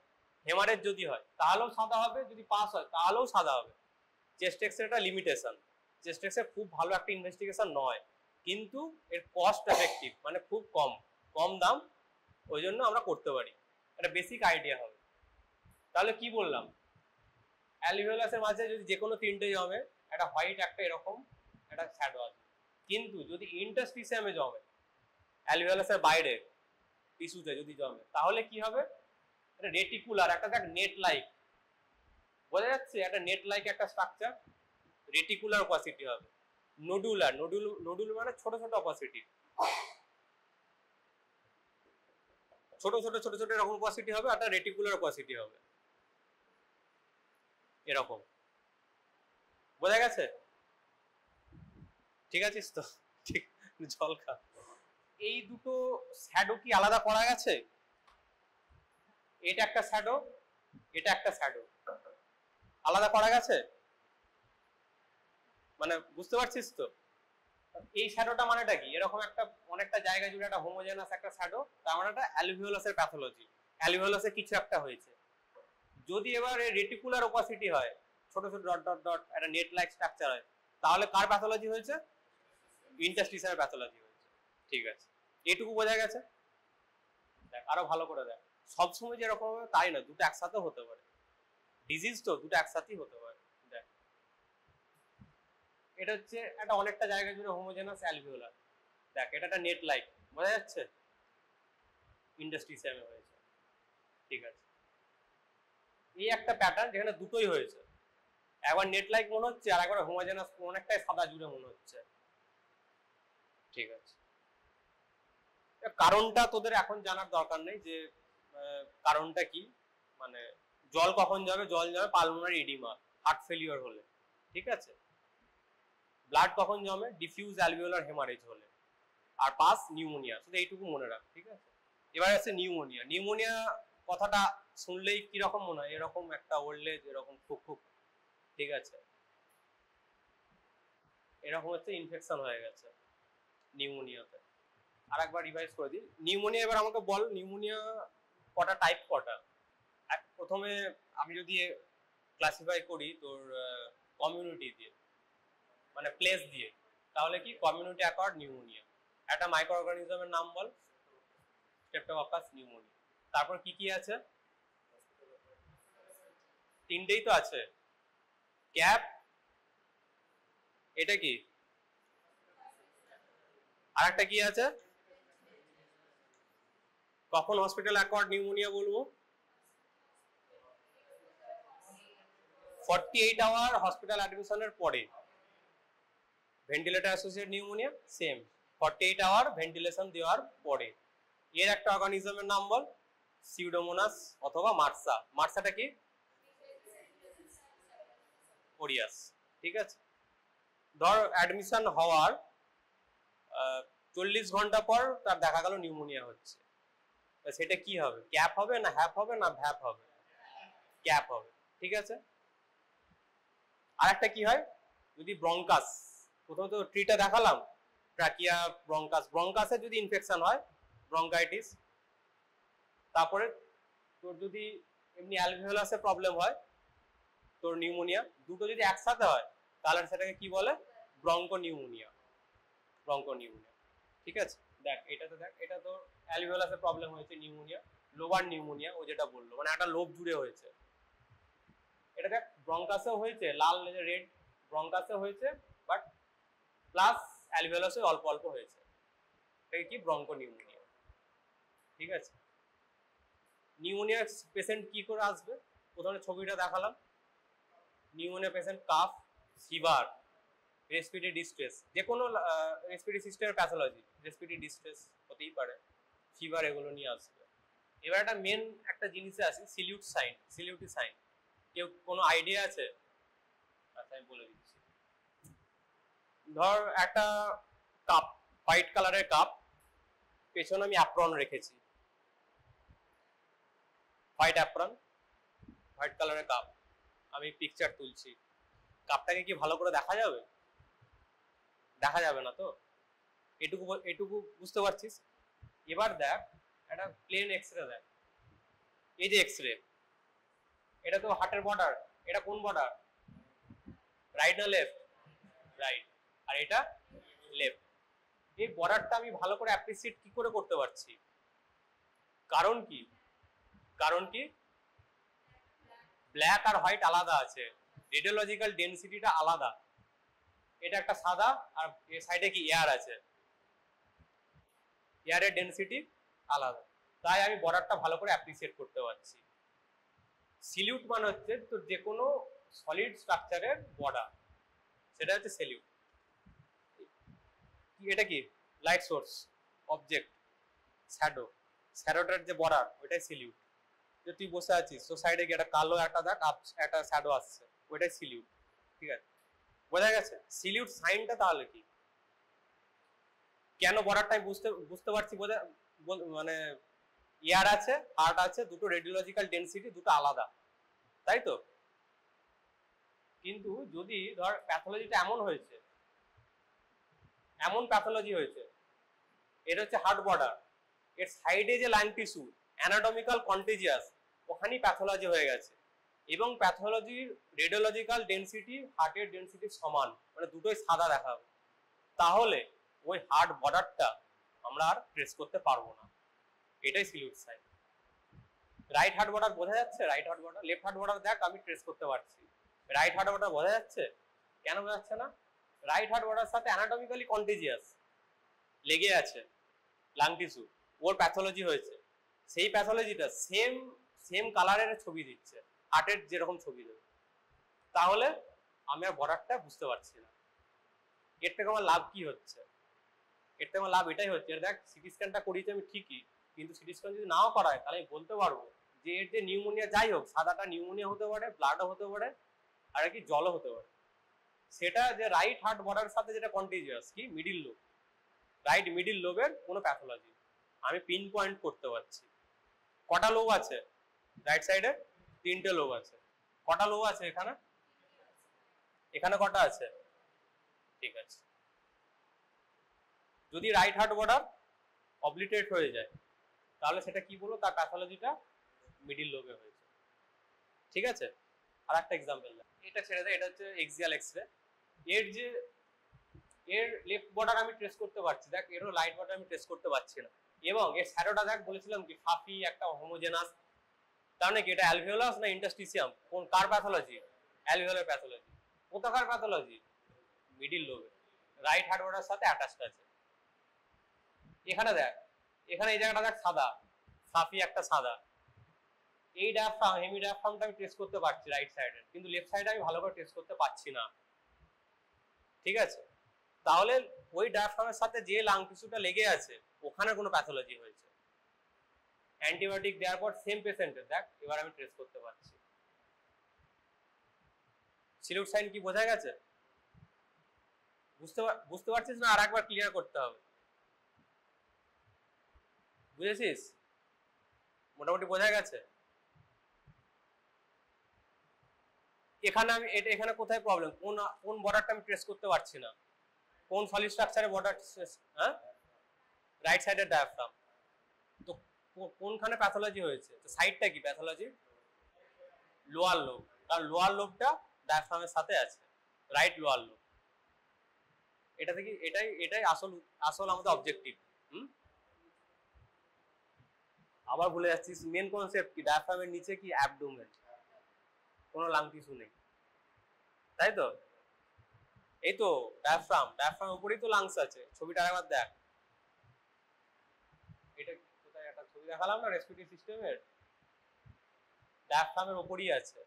হেমারেজ যদি হয় তাহলেও সাদা হবে। যদি পাস হয় তাহলেও সাদা হবে। চেস্ট এক্সরে একটা লিমিটেশন। চেস্ট এক্সরে খুব ভালো একটা ইনভেস্টিগেশন নয়, কিন্তু এর কস্ট এফেক্টিভ, মানে খুব কম দাম, ওই জন্য আমরা করতে পারি। একটা বেসিক আইডিয়া হবে। তাহলে কি বললাম, অ্যালভিওলাসের মাঝে যদি যে কোনো তিনটে জমে, একটা হোয়াইট, একটা এরকম, একটা শ্যাডো আছে। কিন্তু যদি ইন্টারস্টিসিয়ামে জমে, অ্যালভিওলাসের বাইরে টিস্যুতে যদি জমে, তাহলে কি হবে, এটা রেটিকুলার, একটা দেখ নেট লাইক, বোঝা যাচ্ছে, একটা নেট লাইক একটা স্ট্রাকচার, রেটিকুলার অপাসিটি হবে। নোডুলার, নোডুল মানে ছোট ছোট অপাসিটি, ছোট ছোট ছোট ছোট এরকম অপাসিটি হবে, একটা রেটিকুলার অপাসিটি হবে এরকম। বোঝা গেছে? ঠিক আছিস তো? ঠিক, জল খা। এই দুটো শ্যাডো কি আলাদা করা গেছে? এটা একটা শ্যাডো, এটা একটা শ্যাডো, আলাদা করা গেছে? মানে বুঝতে পারছিস তো? এই শ্যাডোটা মানেটা কি, এরকম একটা অনেকটা জায়গা জুড়ে একটা হোমোজেনাস একটা শ্যাডো, তার মানে একটা অ্যালভিওলাসের প্যাথোলজি, অ্যালভিওলাসে কিছু একটা হয়েছে। যদি এবার রেটিকুলার অপাসিটি হয়, ছোট ছোট ডট ডট ডট একটা নেট লাইক স্ট্রাকচার হয়, তাহলে কার প্যাথোলজি হয়েছে? ইন্টারস্টিসিয়ামের প্যাথোলজি হয়েছে। ঠিক আছে, এটুকু বোঝা গেছে? দেখ আরো ভালো করে দেখ, সবসময় যেরকম হবে তাই না, দুটো একসাথে হতে পারে। ডিজিজ তো দুটো একসাথেই হতে পারে। দেখ এটা হচ্ছে একটা অনেকটা জায়গা জুড়ে হোমোজেনাস অ্যালভিওলার। দেখ এটা একটা নেট লাইক, বোঝা যাচ্ছে, ইন্টারস্টিসিয়ামে হয়েছে। ঠিক আছে, এই একটা প্যাটার্ন যেখানে দুটোই হয়েছে, একবার নেট লাইক মনে হচ্ছে আর একবার হোমোজেনাস অনেকটাই সাদা জুড়ে মনে হচ্ছে। ঠিক আছে, কারণটা তোদের এখন জানার দরকার নেই যে কারণটা কি, মানে জল কখন যাবে, জল যাবে পালমোনারি এডিমা, হার্ট ফেলিওর হলে। ঠিক আছে, ব্লাড কখন জমে, ডিফিউজ অ্যালভিওলার হেমারেজ হলে, আর পাস নিউমোনিয়া। শুধু এইটুকু মনে রাখ। ঠিক আছে, এবার আছে নিউমোনিয়া। নিউমোনিয়া কথাটা শুনলেই কিরকম মনে হয়, এরকম একটা ওল্ড এজ, এরকম খুব খুব, ঠিক আছে, এরকম হচ্ছে ইনফেকশন হয়ে গেছে নিউমোনিয়াতে। আর একবার রিভাইজ করে দিই, নিউমোনিয়া এবার আমাকে বল, নিউমোনিয়া কটা টাইপ কটা? প্রথমে আমি যদি ক্লাসিফাই করি তোর কমিউনিটি দিয়ে, মানে প্লেস দিয়ে, তাহলে কি কমিউনিটি অ্যাকর্ড নিউমোনিয়া। একটা মাইক্রো অর্গানিজমের নাম বল, স্ট্রেপ্টোককাস নিউমোনিয়া। তারপর কি কি আছে? তিনটেই তো আছে, ক্যাপ, এটা কি, আর একটা কি আছে? কখন হসপিটাল অ্যাকর্ড নিউমোনিয়া বলবো? 48 আওয়ার হসপিটাল অ্যাডমিশনের পরে। Ventilator associated pneumonia same, 48 hour ventilation দেওয়ার পরে। এর একটা অর্গানিজমের নাম বল, সিউডোমোনাস অথবা মার্সা। মার্সাটা কি? ওরিয়াস। ঠিক আছে, ধর অ্যাডমিশন হওয়ার 40 ঘন্টা পর তার দেখা গেল নিউমোনিয়া হচ্ছে, সেটা কি হবে? ক্যাপ হবে না হ্যাপ হবে না ভ্যাপ হবে? ক্যাপ হবে। ঠিক আছে, আর একটা কি হয়, যদি ব্রঙ্কাস, প্রথমে তো ট্রিটা দেখালাম, ট্রাকিয়া, ব্রঙ্কাস, ব্রঙ্কাসে যদি ইনফেকশন হয়, ব্রঙ্কাইটিস, তারপরে তোর যদি এমনি অ্যালভিওলাসে প্রবলেম হয়, তোর নিউমোনিয়া, দুটো যদি একসাথে হয় তাহলে সেটাকে কি বলে? Broncho pneumonia, broncho pneumonia. ঠিক আছে, দেখ এটাতে, দেখ এটা তো অ্যালভিওলাসে প্রবলেম হয়েছে নিউমোনিয়া, লোবার নিউমোনিয়া ও যেটা বললো, মানে একটা লোব জুড়ে হয়েছে। এটা দেখ ব্রঙ্কাসেও হয়েছে, লাল রেড, ব্রঙ্কাসে হয়েছে, বাট প্লাস অ্যালভিওলাসে অল্প অল্প হয়েছে, এটা কি? Broncho pneumonia. ঠিক আছে, নিউমোনিয়া পেশেন্ট কি করে আসবে? প্রথমে ছবিটা দেখালাম, pneumonia patient calf, fever, respiratory distress, যে কোনো রেসপিরেটরি সিস্টেমের প্যাথোলজি, রেসপিরেটরি ডিস্ট্রেস হতেই পারে, ফিভার, এগুলো নিয়ে আসবে। এবার একটা মেন একটা জিনিসে আসি, সিলিউট সাইন, সিলিউটি সাইন। কেউ কোনো আইডিয়া আছে? আচ্ছা আমি বলে দিচ্ছি। ধর একটা কাপ, হোয়াইট কালারের কাপ, পেছনে আমি অ্যাপ্রন রেখেছি, হোয়াইট অ্যাপ্রন, হোয়াইট কালারের কাপ, আমি পিকচার তুলছি, কাপটাকে কি ভালো করে দেখা যাবে? দেখা যাবে না তো। এটুকু বুঝতে পারছিস? এবার দেখ একটা প্লেন এক্সরে দেখ, এই যে এক্সরে, এটা তো হার্টের বর্ডার, এটা কোন বর্ডার, রাইট না লেফট? রাইট। আর এটা লেফট। এই বর্ডারটা আমি ভালো করে অ্যাপ্রিসিয়েট কি করে করতে পারছি? কারণ কি? কারণ কি? ব্ল্যাক আর হোয়াইট আলাদা আছে, রেডিওলজিক্যাল ডেনসিটিটা আলাদা। এটা একটা সাদা, আর এই সাইডে কি এয়ার আছে, এয়ারের ডেনসিটি আলাদা, তাই আমি বর্ডারটা ভালো করে অ্যাপ্রিসিয়েট করতে পারছি। সিলিউট মানে হচ্ছে তো যে কোনো সলিড স্ট্রাকচারের বর্ডার, সেটা হচ্ছে সিলিউট। এটা কি? লাইট সোর্স, অবজেক্ট, শ্যাডো, শ্যাডোটার যে বর্ডার ওইটাই সিলিউট। যে তুই বসে আছিস, তো সাইডে গিয়ে একটা কালো একটা দাগ, একটা শ্যাডো আসছে, ওইটাই সিলিউট। ঠিক আছে, বোঝা গেছে? সিলিউট সাইনটা তাহলে কি? কেন বর্ডারটা আমি বুঝতে পারছি, মানে এয়ার আছে, হার্ট আছে, দুটো রেডিওলজিক্যাল ডেনসিটি দুটো আলাদা, তাই তো? কিন্তু যদি ধর প্যাথোলজিটা এমন হয়েছে, এমন প্যাথোলজি হয়েছে, এটা হচ্ছে হার্ট বর্ডার, এর সাইডে যে লাইন টিস্যু অ্যানাটমিক্যাল কন্টিজিয়াস, ওখানেই প্যাথোলজি হয়ে গেছে, এবং প্যাথোলজির রেডিওলজিক্যাল ডেনসিটি হার্টের ডেনসিটি সমান, মানে দুটোই সাদা দেখাবে, তাহলে ওই হার্ট বর্ডারটা আমরা আর ট্রেস করতে পারবো না। এটাই সিলিউট সাইন। রাইট হার্ট বর্ডার বোঝা যাচ্ছে? Right heart border, left heart border দেখ আমি ট্রেস করতে পারছি, রাইট হার্ট বর্ডার বোঝা যাচ্ছে? কেন বোঝা যাচ্ছে না? রাইট হার্ট বর্ডার সাথে অ্যানাটমিক্যালি কন্টিজিয়াস লেগে আছে লাং টিস্যু, ওর প্যাথোলজি হয়েছে, সেই প্যাথোলজিটা সেম সেম কালারের ছবি দিচ্ছে, হার্টের যেরকম ছবি দেবে, তাহলে আমি আর বর্ডারটা বুঝতে পারছি না। এর থেকে আমার লাভ কি হচ্ছে? এর থেকে আমার লাভ এটাই হচ্ছে, দেখ সিটি স্ক্যানটা করিয়েছি আমি ঠিকই, কিন্তু সিটি স্ক্যান যদি নাও করায় তাহলে আমি বলতে পারবো যে এর যে নিউমোনিয়া, যাই হোক, সাদাটা নিউমোনিয়া হতে পারে, ব্লাডও হতে পারে, আর কি জলও হতে পারে, সেটা যে রাইট হার্ট বর্ডারের সাথে যেটা কন্টিজিয়াস, কি মিডিল লোব, রাইট মিডিল লোবের কোনো প্যাথোলজি আমি পিন পয়েন্ট করতে পারছি। কটা লোব আছে রাইট সাইডে? 3টে লোব আছে। কটা লোব আছে এখানে? এখানে কটা আছে? ঠিক আছে। যদি রাইট হার্ট বর্ডার অবলিটেট হয়ে যায় তাহলে সেটা কি বলবো? তার প্যাথোলজিটা মিডিল লোবে হয়েছে। ঠিক আছে, আর একটা এক্সাম্পল, এটা ছেড়ে দেয়, এটা হচ্ছে এক্সিয়াল এক্সরে। এর লেফট বর্ডার আমি ট্রেস করতে পারছি, দেখ এরও লাইট বর্ডার আমি ট্রেস করতে পারছি না, এবং এর শ্যাডোটা দেখ, বলেছিলাম কি ফাফি একটা হোমোজেনাস, তার মানে কি এটা অ্যালভিওলাস না ইন্টারস্টিসিয়াম? কোন কার প্যাথোলজি? Alveolar pathology. কোথাকার প্যাথোলজি? মিডিল লোবে, রাইট হার্ট বর্ডারের সাথে অ্যাটাচড আছে। এখানে দেখ, এখানে এই জায়গাটা দেখ সাদা, সাফি একটা সাদা, এই ডায়াফ্রাম, হেমি ডায়াফ্রামটা আমি টেস্ট করতে পারছি রাইট সাইডে, কিন্তু লেফট সাইডে আমি ভালো করে টেস্ট করতে পারছি না। ঠিক আছে, তাহলে ওই ডায়াফ্রামের সাথে যে লাং টিস্যুটা লেগে আছে ওখানে কোনো প্যাথোলজি হয়েছে। অ্যান্টিবায়োটিক দেওয়ার পর সেম পেশেন্টের দেখ, এবার আমি ট্রেস করতে পারছি। সিলিউট সাইন কি বোঝা গেছে? বুঝতে পারছিস না? আর একবার ক্লিয়ার করতে হবে। বুঝেছিস? মোটামুটি বোঝা গেছে? এখানে আমি এখানে কোথায় প্রবলেম? কোন বর্ডারটা আমি ট্রেস করতে পারছি না? কোন সলিড স্ট্রাকচারে বর্ডার? হ্যাঁ, রাইট সাইডের ডায়াফ্রাম। তো কোনখানে প্যাথোলজি হয়েছে? তো সাইডটা কি প্যাথোলজি? লোয়ার লোব, কারণ লোয়ার লোবটা ডায়াফ্রামের সাথে আছে, রাইট লোয়ার লোব। এটা থেকে এটাই আসল আমাদের অবজেক্টিভ। আবার ভুলে যাচ্ছিস, মেন কনসেপ্ট কি? ডায়াফ্রামের নিচে কি? অ্যাবডোমেন, কোনো লাং টিস্যু নেই, তাই তো? এই তো ডায়াফ্রাম উপরেই তো লাংস আছে। ছবিটা আরেকবার দেখ, এটা কোথায় একটা ছবি দেখালাম না রেসপিরেটরি সিস্টেমের, ডায়াফ্রামের উপরেই আছে।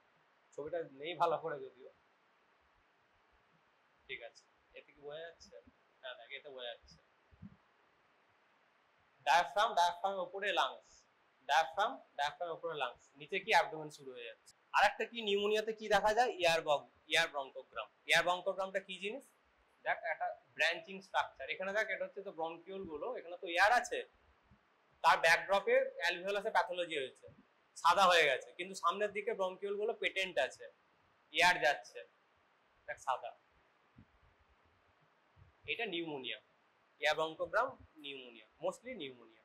ছবিটা নেই ভালো করে যদিও। ঠিক আছে, এতে কি বোঝা যাচ্ছে? হ্যাঁ দেখ, এতে বোঝা যাচ্ছে। ডায়াফ্রামের উপরে লাংস, ডায়াফ্রামের উপরে লাংস, নিচে কি? অ্যাবডোমেন শুরু হয়ে যাচ্ছে। আর একটা কি নিউমোনিয়াতে কি দেখা যায়? এয়ার ব্রঙ্কোগ্রাম। এয়ার ব্রঙ্কোগ্রামটা কি জিনিস? দেখ একটা ব্রাঞ্চিং স্ট্রাকচার, এখানে দেখ এটা হচ্ছে তো ব্রঙ্কিউল গুলো, এখানে তো এয়ার আছে, তার ব্যাকড্রপে অ্যালভিওলাসে প্যাথোলজি হয়েছে, সাদা হয়ে গেছে, কিন্তু সামনের দিকে ব্রঙ্কিউল গুলো পেটেন্ট আছে, এয়ার যাচ্ছে, দেখ সাদা। এটা pneumonia. Air bronchogram pneumonia, mostly pneumonia.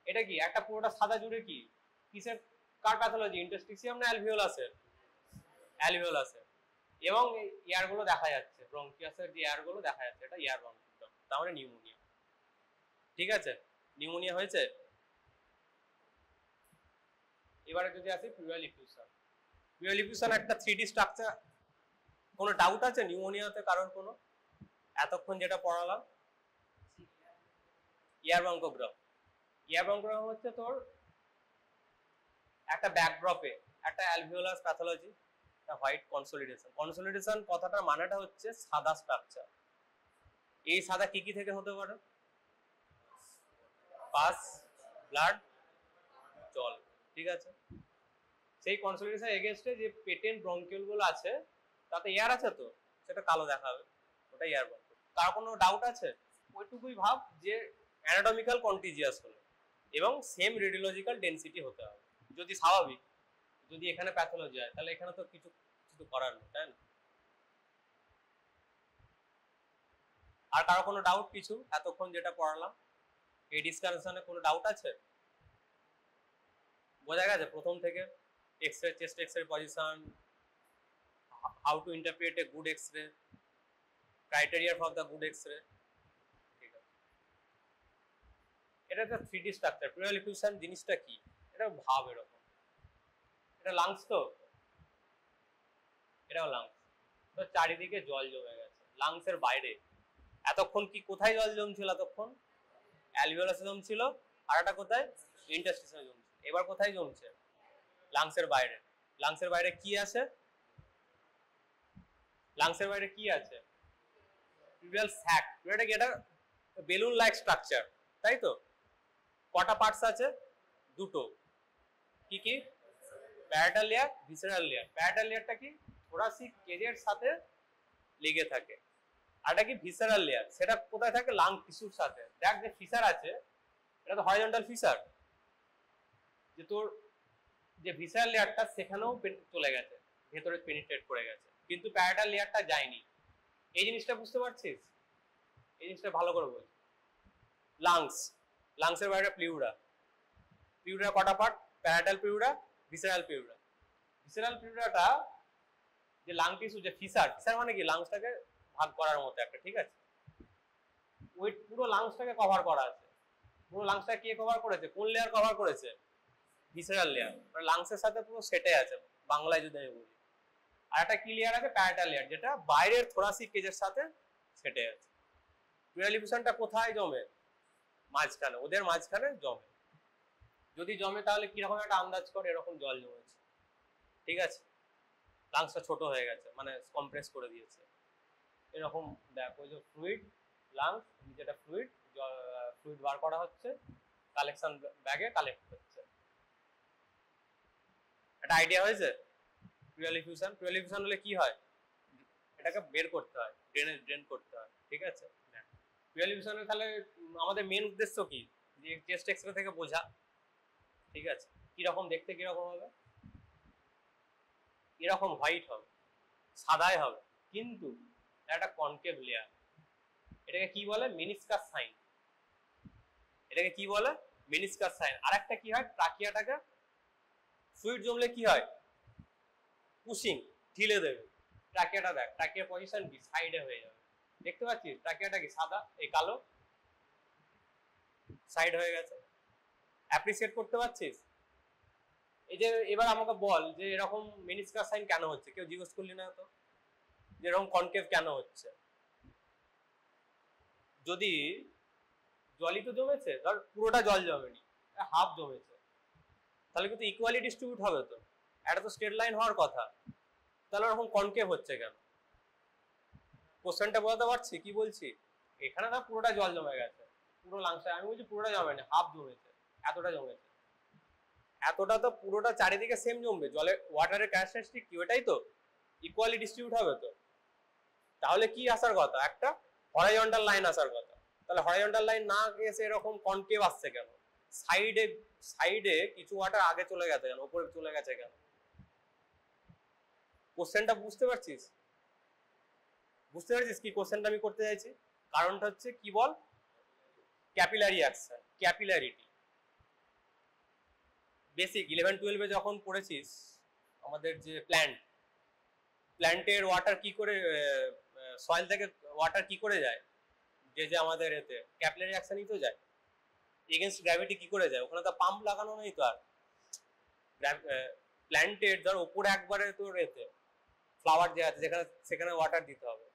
এটা কি একটা পুরোটা সাদা জুড়ে কি কিসের কার প্যাথোলজি, ইন্টারস্টিসিয়াম না অ্যালভিওলাসের? অ্যালভিওলাসের। এবং এয়ার গুলো দেখা যাচ্ছে, ব্রঙ্কিয়াসের যে এয়ার গুলো দেখা যাচ্ছে, এটা এয়ার ব্রঙ্কোগ্রাম, তার মানে নিউমোনিয়া। ঠিক আছে, নিউমোনিয়া হয়েছে। এবারে যদি আসি প্লুরাল ইফিউশন। প্লুরাল ইফিউশন একটা 3D স্ট্রাকচার। কোনো ডাউট আছে নিউমোনিয়াতে কারণ কোনো? এতক্ষণ যেটা পড়ালাম এয়ার ব্রঙ্কোগ্রাম। এয়ার ব্রঙ্কোগ্রাম হচ্ছে তোর একটা ব্যাকড্রপে একটা অ্যালভিওলাস প্যাথোলজি, একটা হোয়াইট কনসোলিডেশন। কনসোলিডেশন কথাটার মানেটা হচ্ছে সাদা স্ট্রাকচার। এই সাদা কি কি থেকে হতে পারে? পাস, ব্লাড, জল। ঠিক আছে, সেই কনসোলিডেশন এগেইনস্টে যে পেটেন্ট ব্রঙ্কিউল গুলো আছে তাতে এয়ার আছে, তো সেটা কালো দেখাবে, ওটা এয়ার ব্রঙ্কিউল। তার কোনো ডাউট আছে? ওইটুকুই ভাব যে অ্যানাটমিক্যাল কন্টিজিয়াস হলো এবং সেম রেডিওলজিক্যাল ডেনসিটি হতে হবে। যদি স্বাভাবিক, যদি এখানে প্যাথোলজি হয় তাহলে এখানে তো কিছু করার নেই, তাই না? আর কারো কোনো ডাউট কিছু এতক্ষণ যেটা পড়ালাম এই ডিসকাশনে কোনো ডাউট আছে? বোঝা গেছে প্রথম থেকে? X-ray, chest X-ray position, how to interpret a good X-ray, criteria for the good X-ray. ঠিক আছে, এটা একটা 3D স্ট্রাকচার। প্লুরাল ইফিউশন জিনিসটা কি? এটা ভাব এরকম, এটা লাংস, তো এটাও লাংস। তো চারিদিকে জল জমে গেছে লাংসের বাইরে। এতক্ষণ কি কোথায় জল জমছিল? এতক্ষণ অ্যালভিওলাসে জমছিল, আর একটা কোথায়? ইন্টারস্টিসে জমছিল। এবার কোথায় জমছে? লাংসের বাইরে। লাংসের বাইরে কি আছে? লাংসের বাইরে কি আছে? Pleural sac. এটা কি? এটা বেলুন লাইক স্ট্রাকচার, তাই তো? কটা পার্টস আছে? দুটো। কি কি? Parietal layer, visceral layer. Parietal লেয়ারটা কি? থোরাসিক কেজের সাথে লেগে থাকে। আরটা কি? Visceral layer. সেটা কোথায় থাকে? লাং টিস্যুর সাথে। দেখ যে ফিসার আছে, এটা তো হরিজন্টাল ফিসার, যে তোর যে ভিসেরাল লেয়ারটা সেখানেও চলে গেছে, ভেতরে পেনিট্রেট করে গেছে, কিন্তু প্যারাটাল লেয়ারটা যায়নি। এই জিনিসটা বুঝতে পারছিস? এই জিনিসটা ভালো করে বল। লাংস, লাংসের বাইরে প্লিউরা। প্লিউরা কটা part? Parietal pleura, visceral pleura. Visceral প্লিউরাটা যে লাং টিস্যু, যে ফিসার, ফিসার মানে কি? লাংসটাকে ভাগ করার মতো একটা, ঠিক আছে? ওই পুরো লাংসটাকে কভার করা আছে। পুরো লাংসটা কে কভার করেছে? কোন লেয়ার কভার করেছে? Visceral layer. মানে লাংসের সাথে পুরো সেটে আছে, বাংলায় যদি আমি বলি। আর একটা কি লেয়ার আছে? প্যারাটাল লেয়ার, যেটা বাইরের থোরাসিক কেজের সাথে সেটে আছে। প্লুরাল ইফিউশনটা কোথায় জমে? মাঝখানে, ওদের মাঝখানে জমে। যদি জমে তাহলে কিরকম একটা আন্দাজ করে, এরকম জল জমেছে। ঠিক আছে, লাংসটা ছোট হয়ে গেছে, মানে কম্প্রেস করে দিয়েছে এরকম। দেখ ওই যে ফ্লুইড, লাংস, যেটা ফ্লুইড, ফ্লুইড বার করা হচ্ছে, কালেকশন ব্যাগে কালেক্ট হচ্ছে। একটা আইডিয়া হয়েছে? প্লুরাল ইফিউশন, প্লুরাল ইফিউশন হলে কি হয়? এটাকে বের করতে হয়, ড্রেন করতে হয়। ঠিক আছে, প্লুরাল ইফিউশনের তাহলে আমাদের মেন উদ্দেশ্য কি? যে চেস্ট এক্সরে থেকে বোঝা। ঠিক আছে, কিরকম দেখতে, কিরকম হবে? এরকম হোয়াইট হবে, সাদাই হবে, কিন্তু একটা কনকেভ লেয়ার। এটাকে কি বলে? Meniscus sign. এটাকে কি বলে? Meniscus sign. আর একটা কি হয়? ট্রাকিয়াটাকে ফ্লুইড জমলে কি হয়? পুশিং, ঢিলে দেবে। ট্রাকিয়াটা দেখ, ট্রাকিয়ার পজিশন কি? সাইডে হয়ে যাবে। দেখতে পাচ্ছিস ট্রাকিয়াটা কি? সাদা, এই কালো, সাইড হয়ে গেছে। অ্যাপ্রিসিয়েট করতে পারছিস? এই যে এবার আমাকে বল যে এরকম মেনিসকাস সাইন কেন হচ্ছে? কেউ জিজ্ঞেস করলি না তো, যে এরকম কনকেভ কেন হচ্ছে? যদি জলই তো জমেছে, ধর পুরোটা জল জমেনি, হাফ জমেছে, তাহলে কিন্তু ইকুয়ালি ডিস্ট্রিবিউট হবে তো, এটা তো স্ট্রেট লাইন হওয়ার কথা, তাহলে ওরকম কনকেভ হচ্ছে কেন? কোশ্চেনটা বোঝাতে পারছি কি বলছি? এখানে না পুরোটা জল জমে গেছে, পুরো লাংসে, আমি বলছি পুরোটা জমেনি, হাফ জমেছে, এতটা জমেছে। এতটা তো পুরোটা চারিদিকে সেম জমবে, জলের ওয়াটারের ক্যারেক্টারিস্টিক কি? ওটাই তো, ইকুয়ালি ডিস্ট্রিবিউট হবে তো। তাহলে কি আসার কথা? একটা হরাইজন্টাল লাইন আসার কথা। তাহলে হরাইজন্টাল লাইন না এসে এরকম কনকেভ আসছে কেন? সাইডে, সাইডে কিছু ওয়াটার আগে চলে গেছে কেন, উপরে চলে গেছে কেন? কোশ্চেনটা বুঝতে পারছিস? বুঝতে পারছিস কি কোশ্চেনটা আমি করতে চাইছি? কারণটা হচ্ছে কি বল, ক্যাপিলারি অ্যাকশন, ক্যাপিলারিটি। বেসিক 11-12 যখন পড়েছিস আমাদের যে প্ল্যান্টের ওয়াটার কি করে, সয়েল থেকে ওয়াটার কি করে যায়, যে আমাদের এতে ক্যাপিলারি অ্যাকশনই তো যায়, এগেনস্ট গ্র্যাভিটি কি করে যায়, ওখানে তো পাম্প লাগানো নেই তো। আর প্ল্যান্টের ধর ওপরে একবারে তোর এতে ফ্লাওয়ার যে আছে যেখানে, সেখানে ওয়াটার দিতে হবে,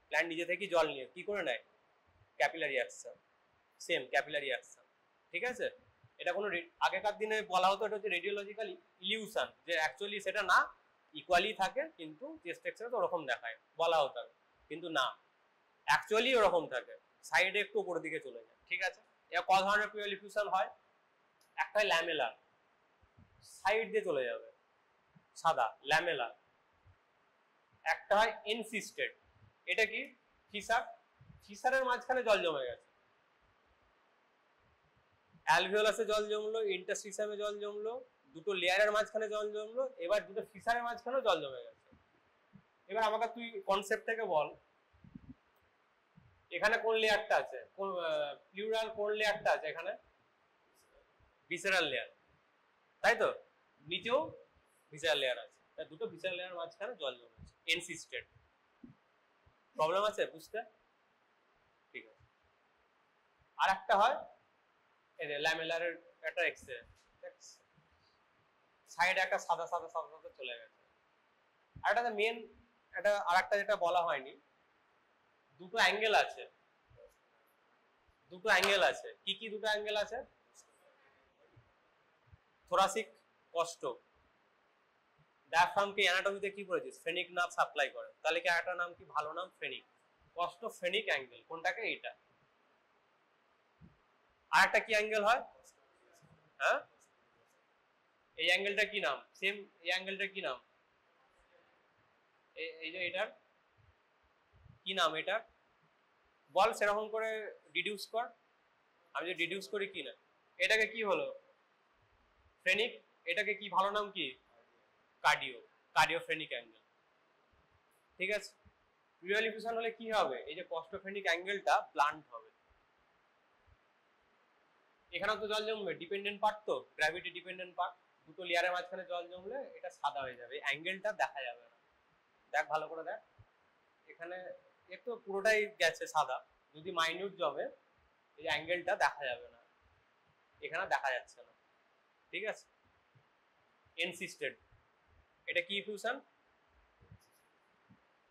প্ল্যান্ট নিজে থেকেই জল নিয়ে কি করে নেয়, capillary action, same capillary action. ঠিক আছে, এটা কোনো আগেকার দিনে বলা হতো এটা হচ্ছে রেডিওলজিক্যাল ইলিউশন, যে অ্যাকচুয়ালি সেটা না, ইকুয়ালি থাকে কিন্তু চেস্ট এক্সরে তো ওরকম দেখায় বলা হতো, কিন্তু না, অ্যাকচুয়ালি ওরকম থাকে, সাইডে একটু উপরের দিকে চলে যায়। ঠিক আছে, এর ক ধরনের পিউরাল ইফিউশন হয়, একটা ল্যামেলার, সাইড দিয়ে চলে যাবে সাদা ল্যামেলার, একটা হয় এনসিস্টেড, এটা কি ফিসারের মাঝখানে জল জমে গেছে, অ্যালভিওলাসে জল জমলো, ইন্টারস্টিসিয়ামে জল জমলো, দুটো লেয়ারের মাঝখানে জল জমলো, এবার দুটো ফিসারের মাঝখানেও জল জমে গেছে। এবার আমাকে তুই কনসেপ্ট থেকে বল, এখানে কোন লেয়ারটা আছে, কোন প্লুরাল কোন লেয়ারটা আছে, এখানে ভিসেরাল লেয়ার, তাই তো, নিচেও ভিসেরাল লেয়ার আছে, তাই দুটো ভিসেরাল লেয়ার মাঝখানে জল জমেছে, এনসিস্টেড। প্রবলেম আছে বুঝতে? ঠিক আছে, আর একটা হয় এই যে ল্যামেলারের একটা এক্সরে, সাইডে একটা সাদা সাদা সাদা সাদা চলে গেছে। আর একটা মেন, এটা আর একটা যেটা বলা হয়নি, দুটো অ্যাঙ্গেল আছে, দুটো অ্যাঙ্গেল আছে, কি কি দুটো অ্যাঙ্গেল আছে, থোরাসিক কষ্ট, ডায়াফ্রামকে অ্যানাটমিতে কি করেছিস, ফ্রেনিক নার্ভ সাপ্লাই করে, তাহলে কি একটা নাম কি, ভালো নাম ফ্রেনিক কষ্ট, ফ্রেনিক অ্যাঙ্গেল কোনটাকে, এইটা। আর একটা কি অ্যাঙ্গেল হয়, হ্যাঁ এই অ্যাঙ্গেলটা কি নাম, সেম এই অ্যাঙ্গেলটা কি নাম, এই যে এটার কি নাম, এটা বল সেরকম করে ডিডিউস কর, আমি যে ডিডিউস করি কি না, এটাকে কি হলো ফ্রেনিক, এটাকে কি ভালো নাম কি, কার্ডিওফ্রেনিক অ্যাঙ্গেল। ঠিক আছে, প্লুরাল ইফিউশন হলে কি হবে, এই যে কস্টোফ্রেনিক অ্যাঙ্গেলটা ব্লান্ট হবে, এখানে তো জল জমবে, ডিপেন্ডেন্ট পার্ট তো, গ্র্যাভিটি ডিপেন্ডেন্ট পার্ট, দুটো লেয়ারের মাঝখানে জল জমলে এটা সাদা হয়ে যাবে, অ্যাঙ্গেলটা দেখা যাবে না। দেখ ভালো করে দেখ, এখানে একটু পুরোটাই গেছে সাদা, যদি মাইনিউট জমে এই অ্যাঙ্গেলটা দেখা যাবে না, এখানে দেখা যাচ্ছে না। ঠিক আছে, এনসিস্টেড, এটা কি ইফিউশন,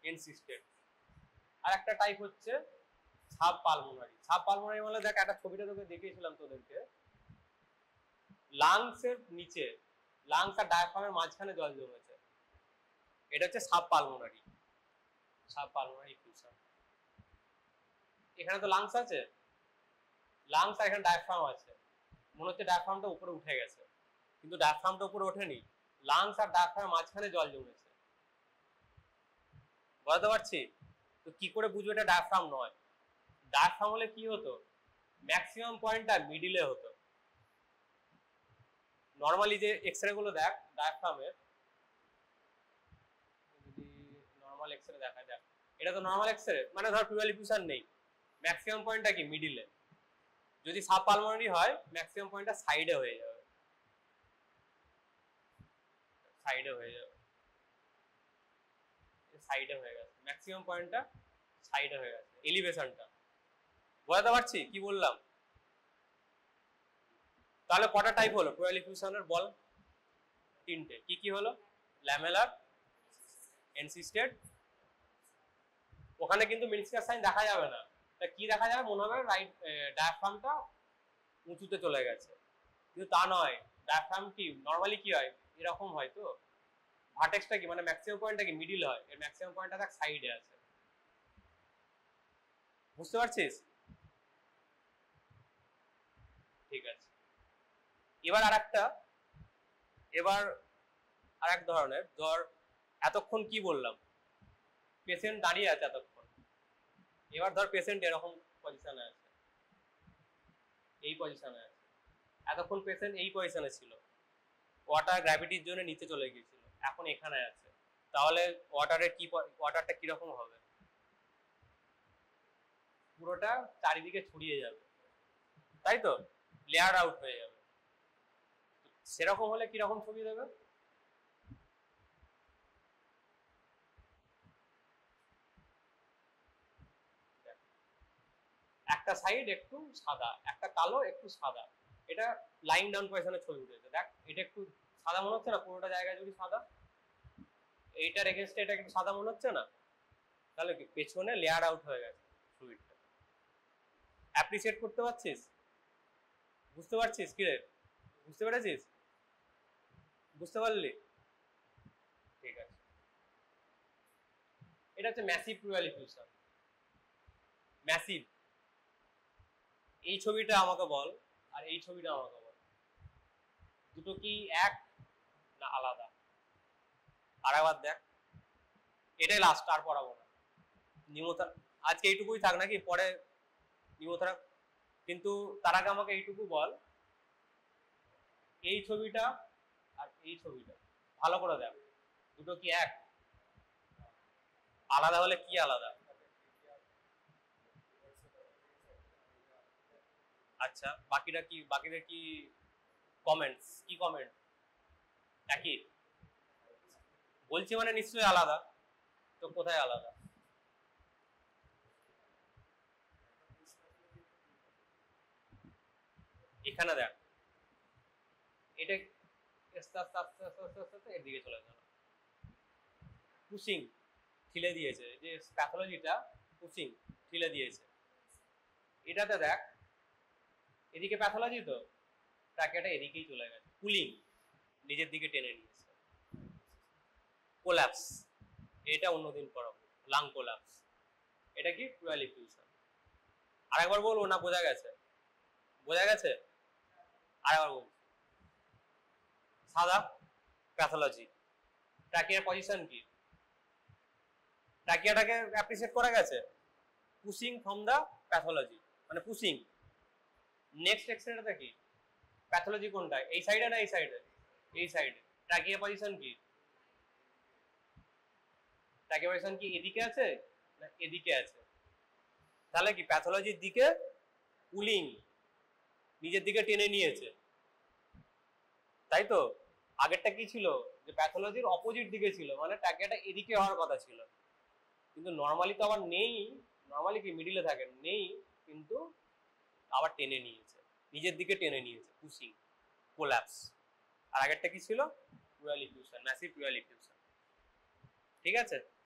এনসিস্টেড। আর একটা টাইপ হচ্ছে সাব পালমোনারি, সাব পালমোনারি মানে দেখ একটা ছবিটা তোকে দেখিয়েছিলাম তোদেরকে, লাংসের নিচে, লাংস আর ডায়াফ্রামের মাঝখানে জল জমেছে, এটা হচ্ছে sub pulmonary, sub pulmonary effusion. এখানে তো লাংস আছে, লাংস আর এখানে ডায়াফ্রাম আছে, মনে হচ্ছে ডায়াফ্রামটা উপরে উঠে গেছে, কিন্তু ডায়াফ্রামটা উপরে ওঠেনি, লাংস আর ডায়াফ্রামের মাঝখানে জল জমেছে, বুঝতে পারছি তো, কি করে বুঝবো এটা ডায়াফ্রাম নয়, ডায়াফ্রাম হলে কি হতো, ম্যাক্সিমাম পয়েন্টটা মিডিলে হতো। নরমালি যে এক্সরে গুলো দেখ ডায়াফ্রামের, যদি নরমাল এক্সরে দেখা যায়, এটা তো নরমাল এক্সরে, মানে ধর প্লুরাল ইফিউশন নেই, ম্যাক্সিমাম পয়েন্টটা কি মিডিলে, যদি সাব পালমোনারি হয় ম্যাক্সিমাম পয়েন্টটা সাইডে হয়ে যাবে, সাইডে হয়ে যাবে, সাইডে হয়ে গেছে, ম্যাক্সিমাম পয়েন্টটা সাইডে হয়ে গেছে, এলিভেশনটা। বুঝতে পারছি কি বললাম? তাহলে কটা টাইপ হলো প্লুরাল ইফিউশনের বল, তিনটে, কি কি হলো, ল্যামেলার, এনসিস্টেড, ওখানে কিন্তু মেনিসকাস সাইন দেখা যাবে না, তা কি দেখা যাবে, মনে হবে রাইট ডায়াফ্রামটা উঁচুতে চলে গেছে, কিন্তু তা নয়, ডায়াফ্রাম কি নরমালি কি হয়, এরকম হয় তো, ভার্টেক্সটা কি মানে ম্যাক্সিমাম পয়েন্টটা কি মিডিল হয়, এর ম্যাক্সিমাম পয়েন্টটা দেখ সাইডে আছে, বুঝতে পারছিস? ঠিক আছে, এবার আরেক ধরনের, ধর এতক্ষণ কি বললাম, পেশেন্ট দাঁড়িয়ে আছে এতক্ষণ, এবার ধর পেশেন্ট এরকম পজিশনে আছে, এই পজিশনে আছে, এতক্ষণ পেশেন্ট এই পজিশনে ছিল, ওয়াটার গ্র্যাভিটির জন্য নিচে চলে গিয়েছিল, এখন এখানে আছে, তাহলে ওয়াটারটা কিরকম হবে, পুরোটা চারিদিকে ছড়িয়ে যাবে, তাই তো, লেয়ার আউট হয়ে যাবে। সেরকম হলে কিরকম ছবি দেবে? একটা সাইড একটু সাদা, একটা কালো, একটু সাদা, এটা লাইন ডাউন পজিশনে ছবি উঠেছে। দেখ এটা একটু সাদা মনে হচ্ছে না? পুরোটা জায়গা জুড়ে সাদা। এইটার এগেনস্টে এটা একটু সাদা মনে হচ্ছে না? তাহলে কি পেছনে লেয়ার আউট হয়ে গেছে ফ্লুইডটা। অ্যাপ্রিসিয়েট করতে পারছিস? বুঝতে পারছিস কি রে? বুঝতে পেরেছিস? বুঝতে পারলি? ঠিক আছে। এটা হচ্ছে ম্যাসিভ প্লুরাল ডিফিউশন। ম্যাসিভ। এই ছবিটা আমাকে বল আর এই ছবিটা আমাকে বল, দুটো কি এক না আলাদা? আরেকবার দেখ। এটাই লাস্ট, আর পড়াবো না। নিমতা আজকে এইটুকুই থাক নাকি? পরে নিমতা। কিন্তু তার আগে আমাকে এইটুকু বল, এই ছবিটা আর এই ছবিটা ভালো করে দেখ, দুটো কি এক? আলাদা হলে কি আলাদা? আচ্ছা, বাকিটা কি? বাকিদের কি কমেন্টস? কি কমেন্ট? একই বলছি মানে নিশ্চয়ই আলাদা। তো কোথায় আলাদা? এখানে দেখ, এটা আস্তে আস্তে আস্তে আস্তে আস্তে আস্তে আস্তে এদিকে চলে গেল। পুশিং ঠেলে দিয়েছে, যে প্যাথোলজিটা পুশিং ঠেলে দিয়েছে। এটাতে দেখ, এদিকে প্যাথোলজি তো, ট্র্যাকেটা এদিকেই চলে গেছে, পুলিং নিজের দিকে টেনে নিয়েছে। কোল্যাপস, এটা অন্যদিন পড়াবো। লাং কোল্যাপস, এটা কি? Plural diffusion. আরেকবার বলবো না বোঝা গেছে? বোঝা গেছে? আরেকবার বলছি। সাদা প্যাথোলজি, ট্র্যাকিয়ার পজিশন কি? ট্র্যাকিয়াটাকে অ্যাপ্রিসিয়েট করা গেছে। পুশিং ফ্রম দা প্যাথোলজি, মানে পুশিং। নেক্সট এক্সরেটা কি? প্যাথোলজি কোনটা? এই সাইডে না এই সাইডে? এই সাইডে। ট্র্যাকিয়া পজিশন কি? ট্র্যাকিয়া পজিশন কি এদিকে আছে না এদিকে আছে? তাহলে কি প্যাথোলজির দিকে পুলিং, নিজের দিকে টেনে নিয়েছে, তাই তো? আগেরটা কি ছিল? যে প্যাথোলজির অপোজিট দিকে ছিল, মানে ট্র্যাকিয়াটা এদিকে হওয়ার কথা ছিল, কিন্তু নর্মালি তো আবার নেই। নর্মালি কি মিডিলে থাকে? নেই, কিন্তু আবার টেনে নিয়েছে, নিজের দিকে টেনে নিয়েছে, পুশিং, কোল্যাপস। আর আগেরটা কি ছিল? Plural diffusion, massive plural diffusion. ঠিক আছে?